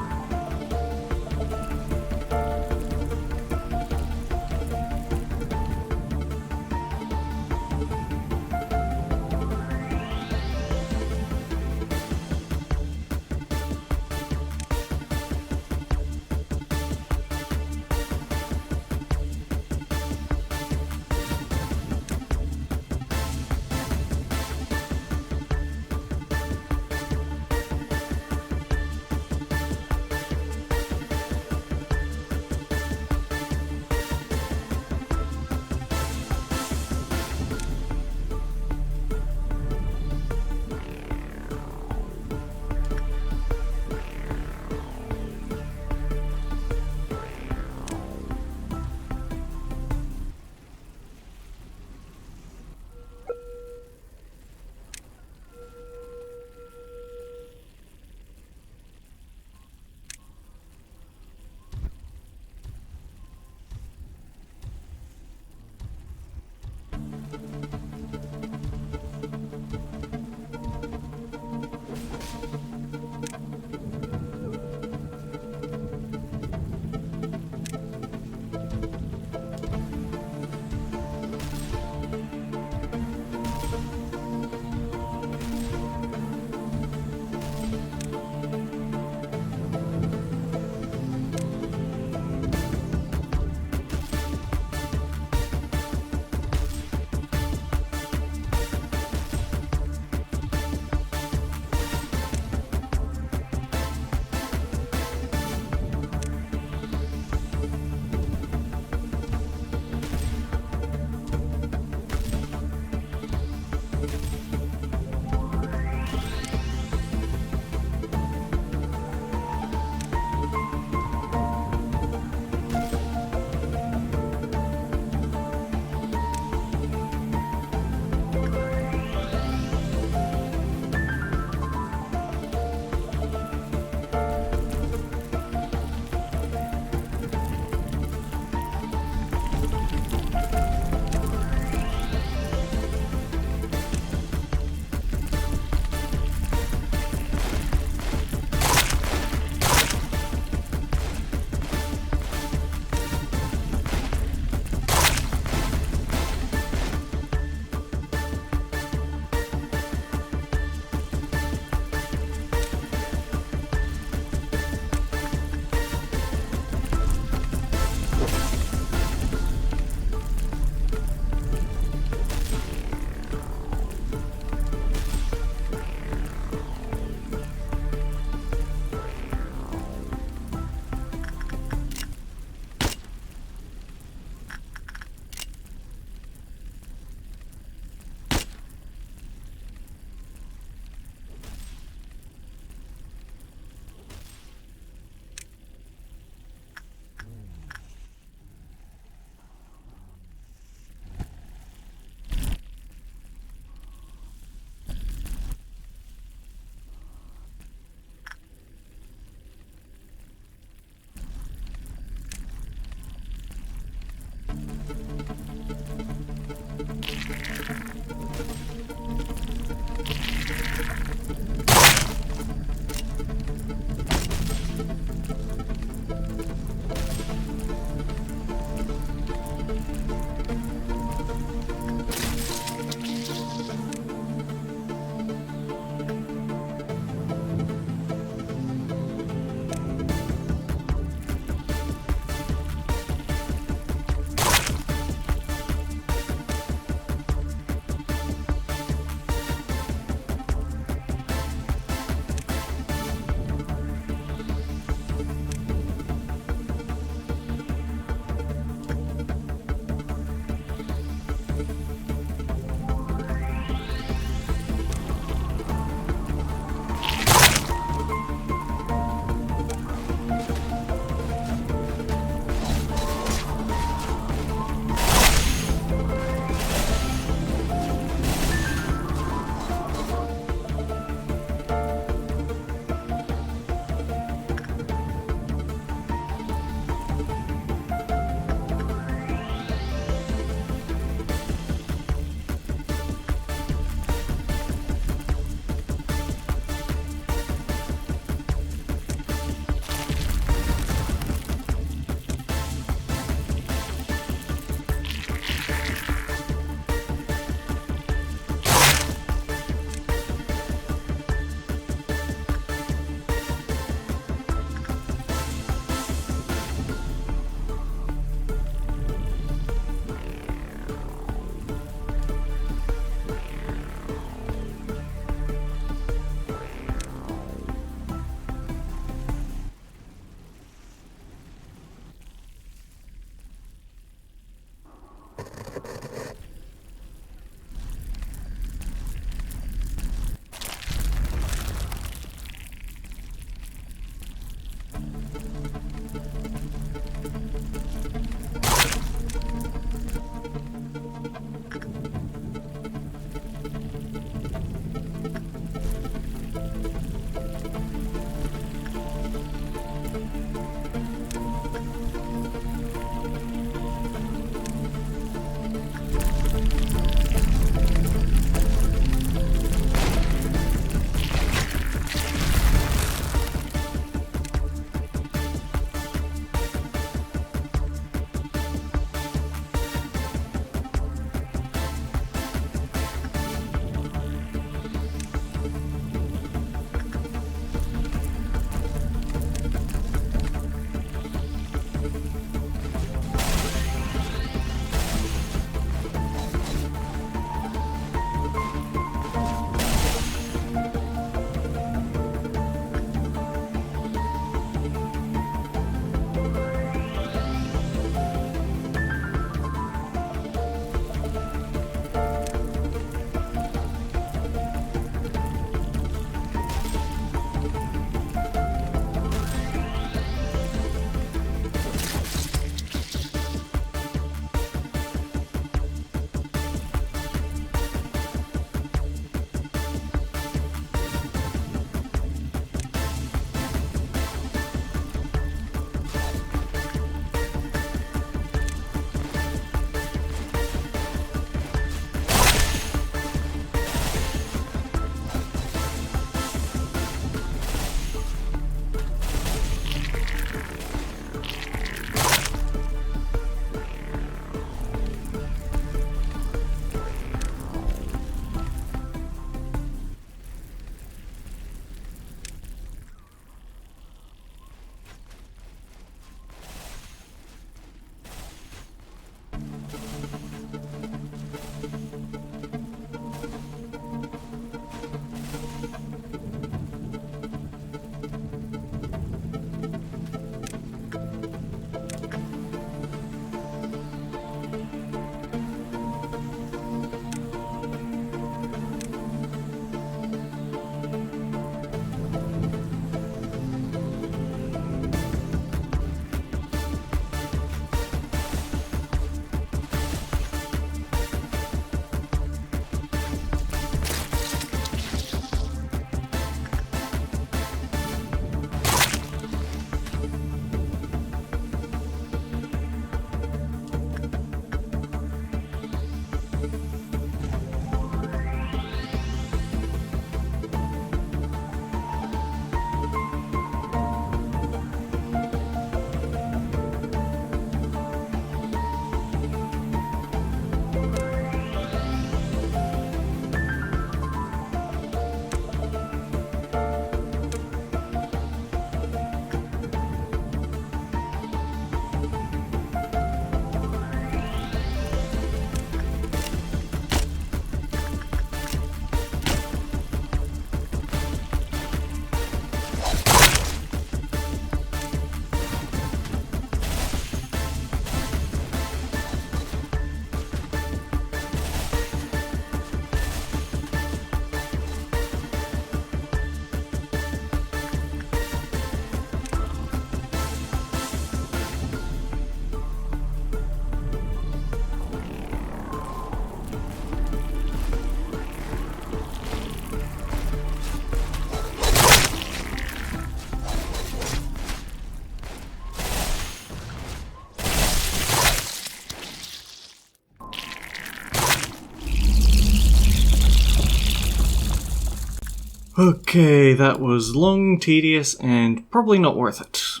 Okay, that was long, tedious, and probably not worth it.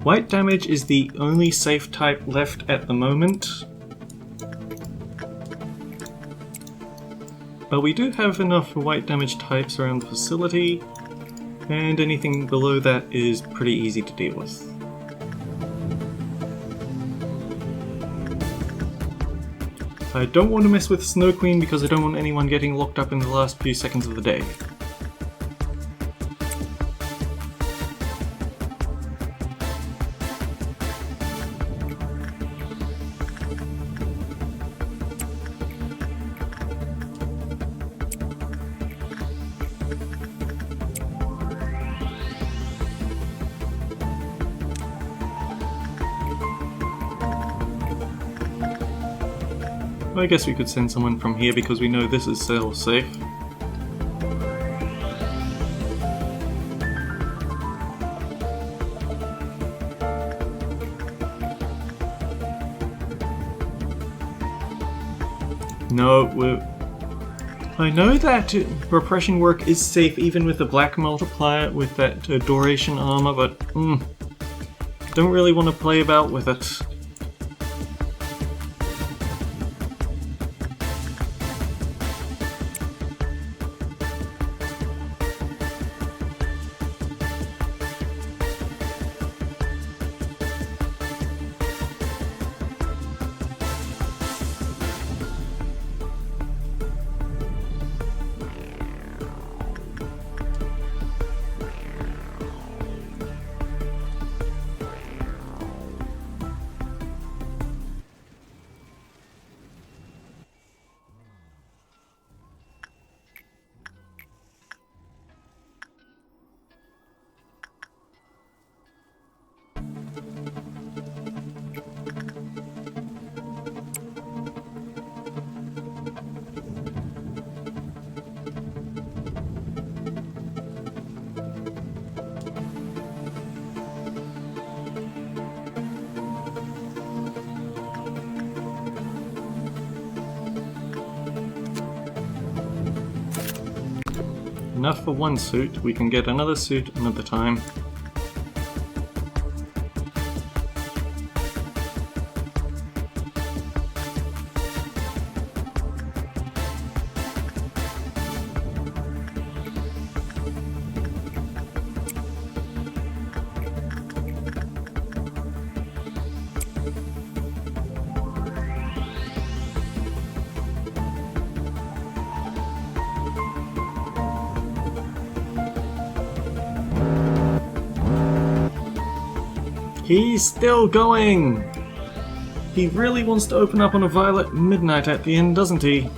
White damage is the only safe type left at the moment. But we do have enough white damage types around the facility, and anything below that is pretty easy to deal with. I don't want to mess with Snow Queen because I don't want anyone getting locked up in the last few seconds of the day. I guess we could send someone from here because we know this is still safe. No, I know that repression work is safe even with the black multiplier with that duration armor, but don't really want to play about with it. Enough for one suit, we can get another suit another time. He's still going! He really wants to open up on a violet midnight at the end, doesn't he?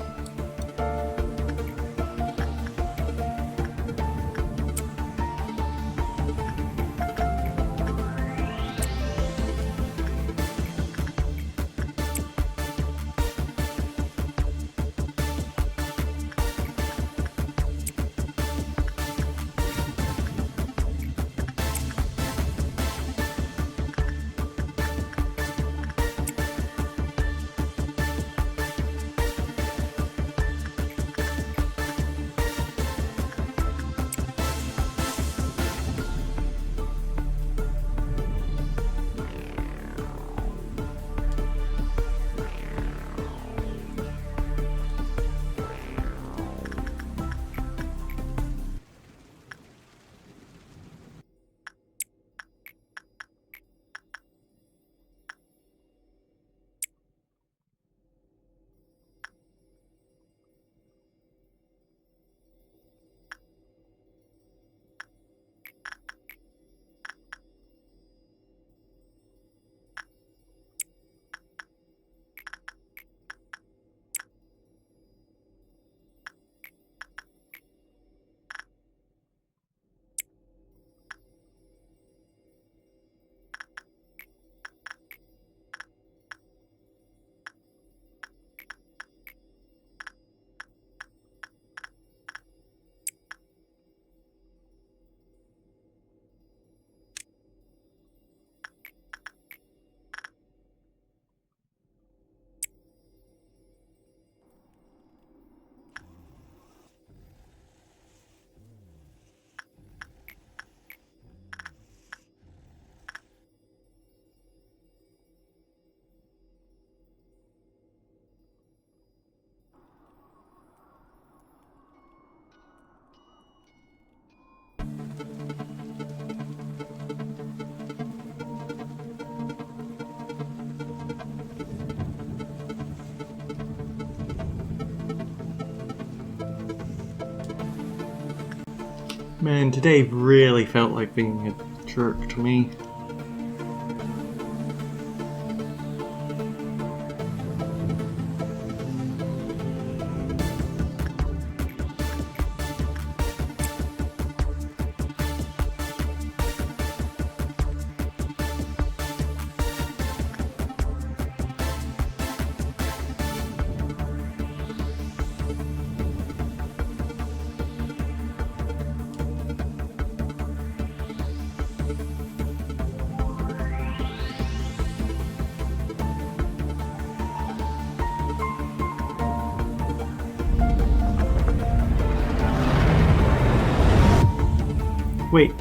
Man, today really felt like being a jerk to me. Wait,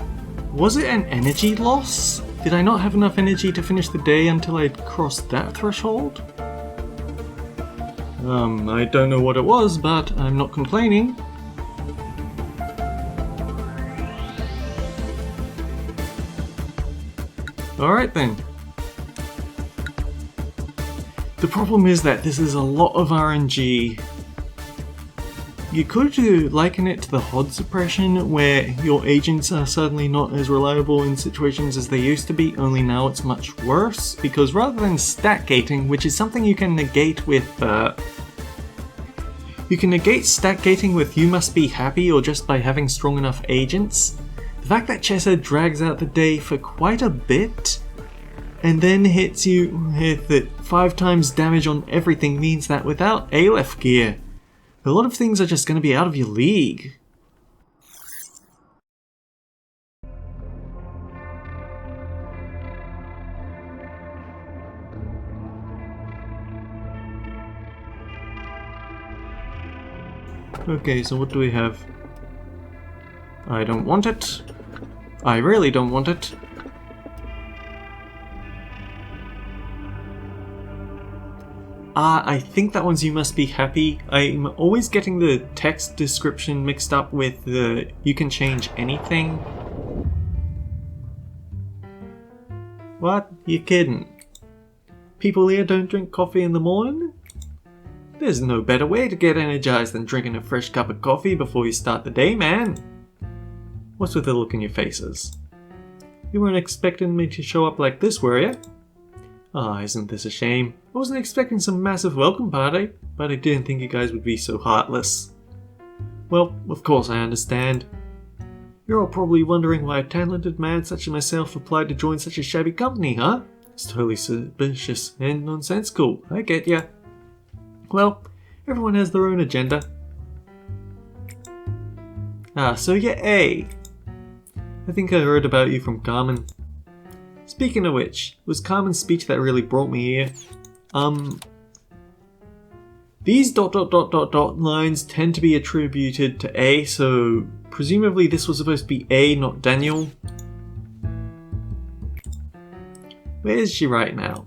was it an energy loss? Did I not have enough energy to finish the day until I'd crossed that threshold? I don't know what it was, but I'm not complaining. Alright then. The problem is that this is a lot of RNG. You could liken it to the HOD suppression, where your agents are suddenly not as reliable in situations as they used to be, only now it's much worse, because rather than stat gating, which is something you can negate with you can negate stat gating with you must be happy or just by having strong enough agents. The fact that Chesed drags out the day for quite a bit and then hits you with 5 times damage on everything means that without Aleph gear, a lot of things are just going to be out of your league. Okay, so what do we have? I don't want it. I really don't want it. I think that one's you must be happy. I'm always getting the text description mixed up with the you can change anything. What? You kidding? People here don't drink coffee in the morning? There's no better way to get energized than drinking a fresh cup of coffee before you start the day, man. What's with the look in your faces? You weren't expecting me to show up like this, were you? Ah, isn't this a shame? I wasn't expecting some massive welcome party, but I didn't think you guys would be so heartless. Well, of course I understand. You're all probably wondering why a talented man such as myself applied to join such a shabby company, huh? It's totally suspicious and nonsensical, I get ya. Well, everyone has their own agenda. So you're A. I think I heard about you from Carmen. Speaking of which, it was Carmen's speech that really brought me here. These ... lines tend to be attributed to A, so presumably this was supposed to be A, not Daniel. Where is she right now?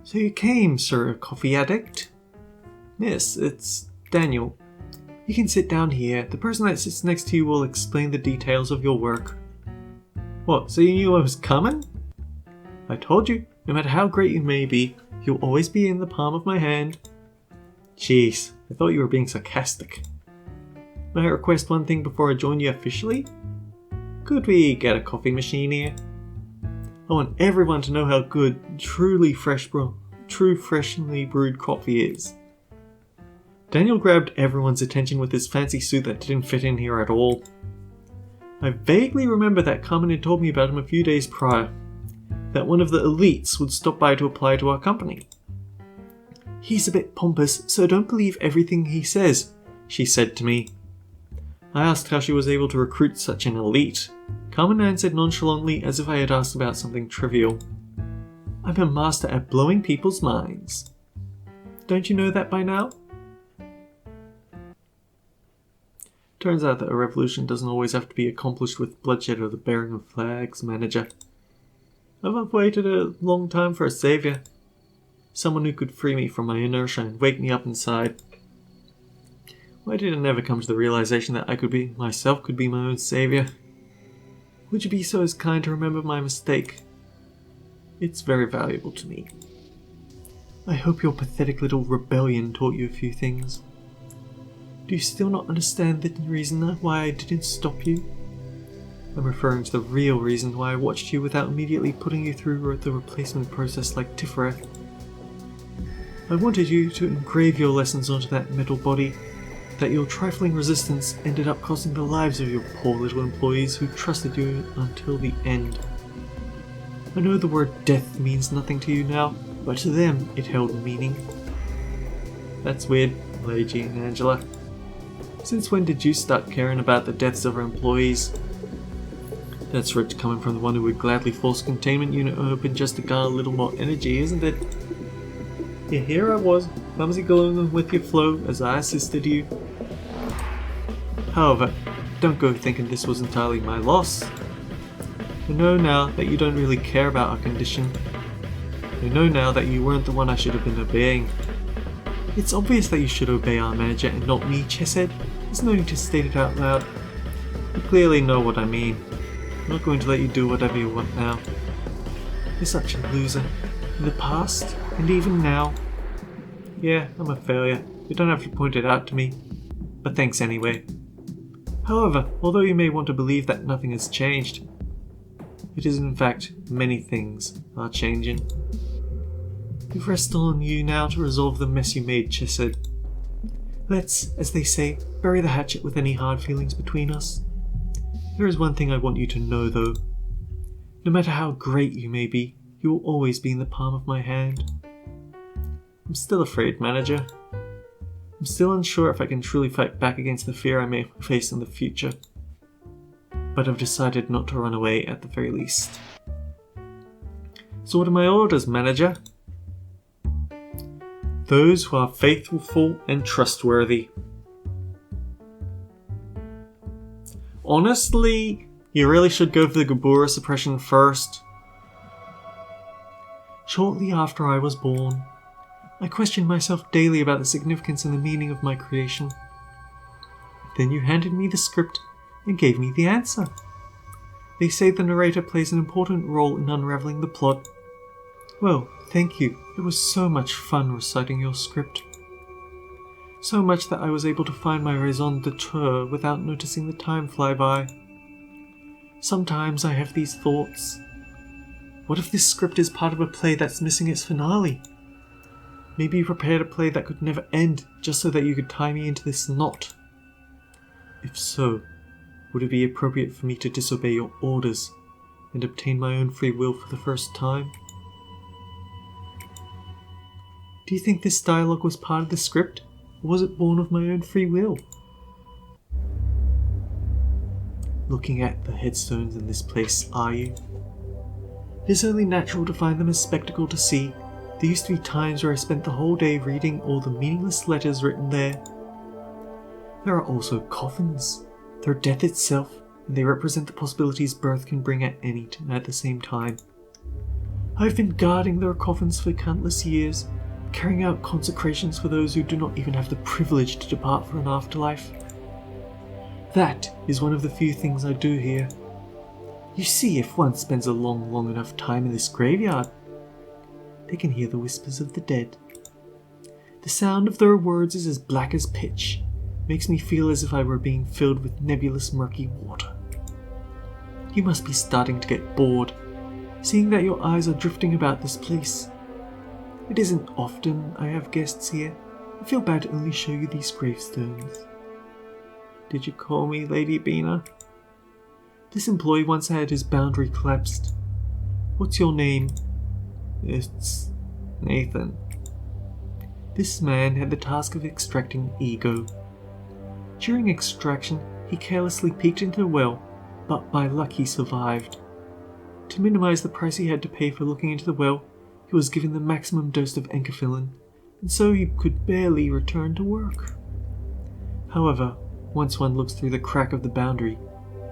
So you came, sir, coffee addict? Yes, it's Daniel. You can sit down here. The person that sits next to you will explain the details of your work. What, so you knew I was coming? I told you, no matter how great you may be, you'll always be in the palm of my hand. Jeez, I thought you were being sarcastic. May I request one thing before I join you officially? Could we get a coffee machine here? I want everyone to know how good true freshly brewed coffee is. Daniel grabbed everyone's attention with his fancy suit that didn't fit in here at all. I vaguely remember that Carmen had told me about him a few days prior, that one of the elites would stop by to apply to our company. He's a bit pompous, so don't believe everything he says, she said to me. I asked how she was able to recruit such an elite. Carmen answered nonchalantly as if I had asked about something trivial. I'm a master at blowing people's minds. Don't you know that by now? Turns out that a revolution doesn't always have to be accomplished with bloodshed or the bearing of flags, manager. I've waited a long time for a savior. Someone who could free me from my inertia and wake me up inside. Why did it never come to the realization that I could be my own savior? Would you be so kind to remember my mistake? It's very valuable to me. I hope your pathetic little rebellion taught you a few things. Do you still not understand the reason why I didn't stop you? I'm referring to the real reason why I watched you without immediately putting you through the replacement process like Tiferet. I wanted you to engrave your lessons onto that metal body, that your trifling resistance ended up costing the lives of your poor little employees who trusted you until the end. I know the word death means nothing to you now, but to them it held meaning. That's weird, Lady G and Angela. Since when did you start caring about the deaths of our employees? That's rich coming from the one who would gladly force containment unit open just to garner a little more energy, isn't it? Yeah, here I was, clumsy going with your flow as I assisted you. However, don't go thinking this was entirely my loss. I know now that you don't really care about our condition. I know now that you weren't the one I should have been obeying. It's obvious that you should obey our manager and not me, Chesed. There's no need to state it out loud. You clearly know what I mean. I'm not going to let you do whatever you want now. You're such a loser. In the past, and even now. Yeah, I'm a failure. You don't have to point it out to me. But thanks anyway. However, although you may want to believe that nothing has changed, it is in fact many things are changing. It rests on you now to resolve the mess you made, Chesed. Let's, as they say, bury the hatchet with any hard feelings between us. There is one thing I want you to know, though. No matter how great you may be, you will always be in the palm of my hand. I'm still afraid, Manager. I'm still unsure if I can truly fight back against the fear I may face in the future. But I've decided not to run away at the very least. So what are my orders, Manager? Those who are faithful and trustworthy. Honestly, you really should go for the Gabura suppression first. Shortly after I was born, I questioned myself daily about the significance and the meaning of my creation. Then you handed me the script and gave me the answer. They say the narrator plays an important role in unraveling the plot. Well, thank you. It was so much fun reciting your script. So much that I was able to find my raison d'etre without noticing the time fly by. Sometimes I have these thoughts. What if this script is part of a play that's missing its finale? Maybe you prepared a play that could never end just so that you could tie me into this knot. If so, would it be appropriate for me to disobey your orders and obtain my own free will for the first time? Do you think this dialogue was part of the script, or was it born of my own free will? Looking at the headstones in this place, are you? It is only natural to find them a spectacle to see. There used to be times where I spent the whole day reading all the meaningless letters written there. There are also coffins. They're death itself, and they represent the possibilities birth can bring at the same time. I've been guarding their coffins for countless years, carrying out consecrations for those who do not even have the privilege to depart for an afterlife. That is one of the few things I do here. You see, if one spends a long enough time in this graveyard, they can hear the whispers of the dead. The sound of their words is as black as pitch. Makes me feel as if I were being filled with nebulous murky water. You must be starting to get bored, seeing that your eyes are drifting about this place. It isn't often I have guests here. I feel bad to only show you these gravestones. Did you call me Lady Bina? This employee once had his boundary collapsed. What's your name? It's Nathan. This man had the task of extracting ego. During extraction, he carelessly peeked into the well, but by luck he survived. To minimize the price he had to pay for looking into the well, he was given the maximum dose of enkephalin, and so he could barely return to work. However, once one looks through the crack of the boundary,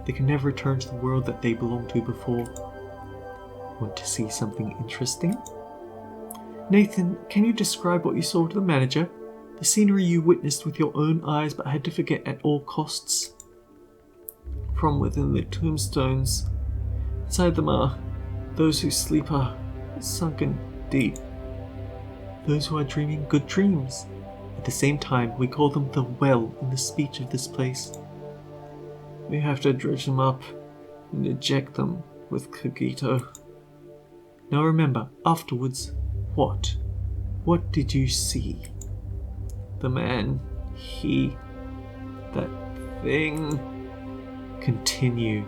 they can never return to the world that they belonged to before. Want to see something interesting? Nathan, can you describe what you saw to the manager? The scenery you witnessed with your own eyes but had to forget at all costs? From within the tombstones, inside them are those who sleep are sunken deep. Those who are dreaming good dreams, At the same time, we call them the well in the speech of this place. We have to dredge them up and eject them with cogito. Now remember, afterwards, what? What did you see? The man, he, that thing. Continue.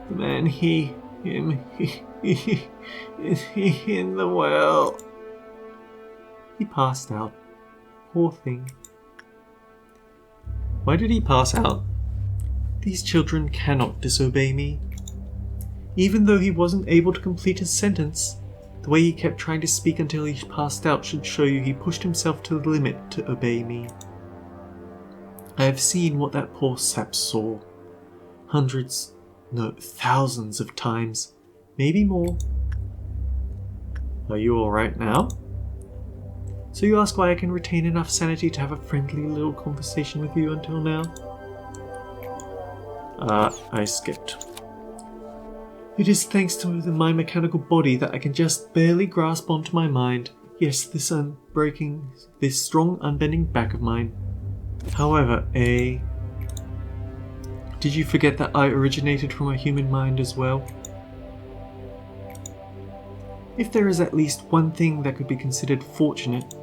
The man, he, him, he in the well. He passed out. Poor thing. Why did he pass out? These children cannot disobey me. Even though he wasn't able to complete his sentence, the way he kept trying to speak until he passed out should show you he pushed himself to the limit to obey me. I have seen what that poor sap saw. Hundreds, no, thousands of times. Maybe more. Are you alright now? So you ask why I can retain enough sanity to have a friendly little conversation with you until now? I skipped. It is thanks to my mechanical body that I can just barely grasp onto my mind. Yes, this strong, unbending back of mine. However, did you forget that I originated from a human mind as well? If there is at least one thing that could be considered fortunate,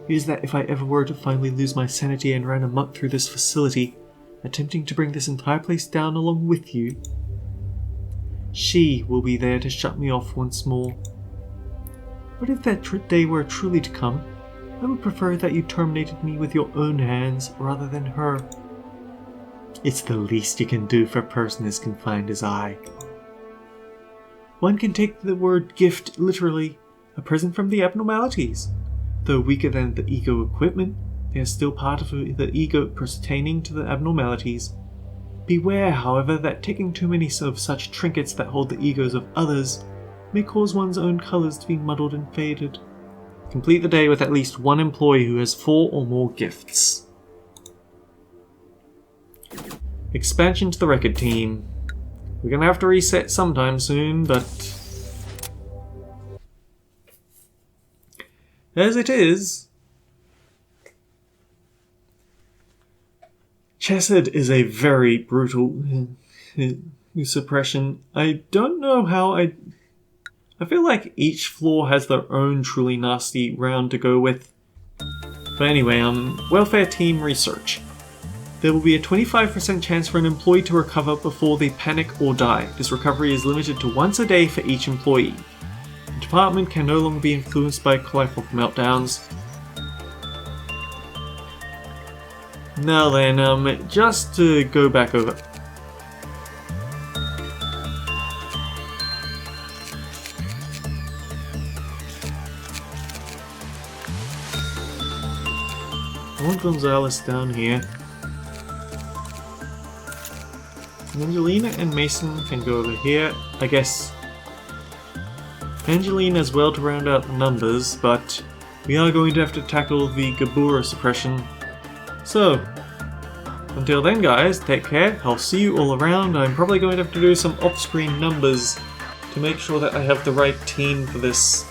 it is that if I ever were to finally lose my sanity and ran amok through this facility, attempting to bring this entire place down along with you, she will be there to shut me off once more. But if that day were truly to come, I would prefer that you terminated me with your own hands rather than her. It's the least you can do for a person as confined as I. One can take the word gift literally, a present from the abnormalities. Though weaker than the ego equipment, they are still part of the ego pertaining to the abnormalities. Beware, however, that taking too many of such trinkets that hold the egos of others may cause one's own colours to be muddled and faded. Complete the day with at least one employee who has 4 or more gifts. Expansion to the record team. We're gonna have to reset sometime soon, but as it is, Chesed is a very brutal suppression. I don't know how I feel like each floor has their own truly nasty round to go with. But anyway, welfare team research. There will be a 25% chance for an employee to recover before they panic or die. This recovery is limited to once a day for each employee. The department can no longer be influenced by collective meltdowns. Now then, just to go back over. I want Gonzalez down here. Angelina and Mason can go over here. I guess Angelina as well to round out the numbers, but we are going to have to tackle the Gabura suppression. So, until then guys, take care, I'll see you all around. I'm probably going to have to do some off-screen numbers to make sure that I have the right team for this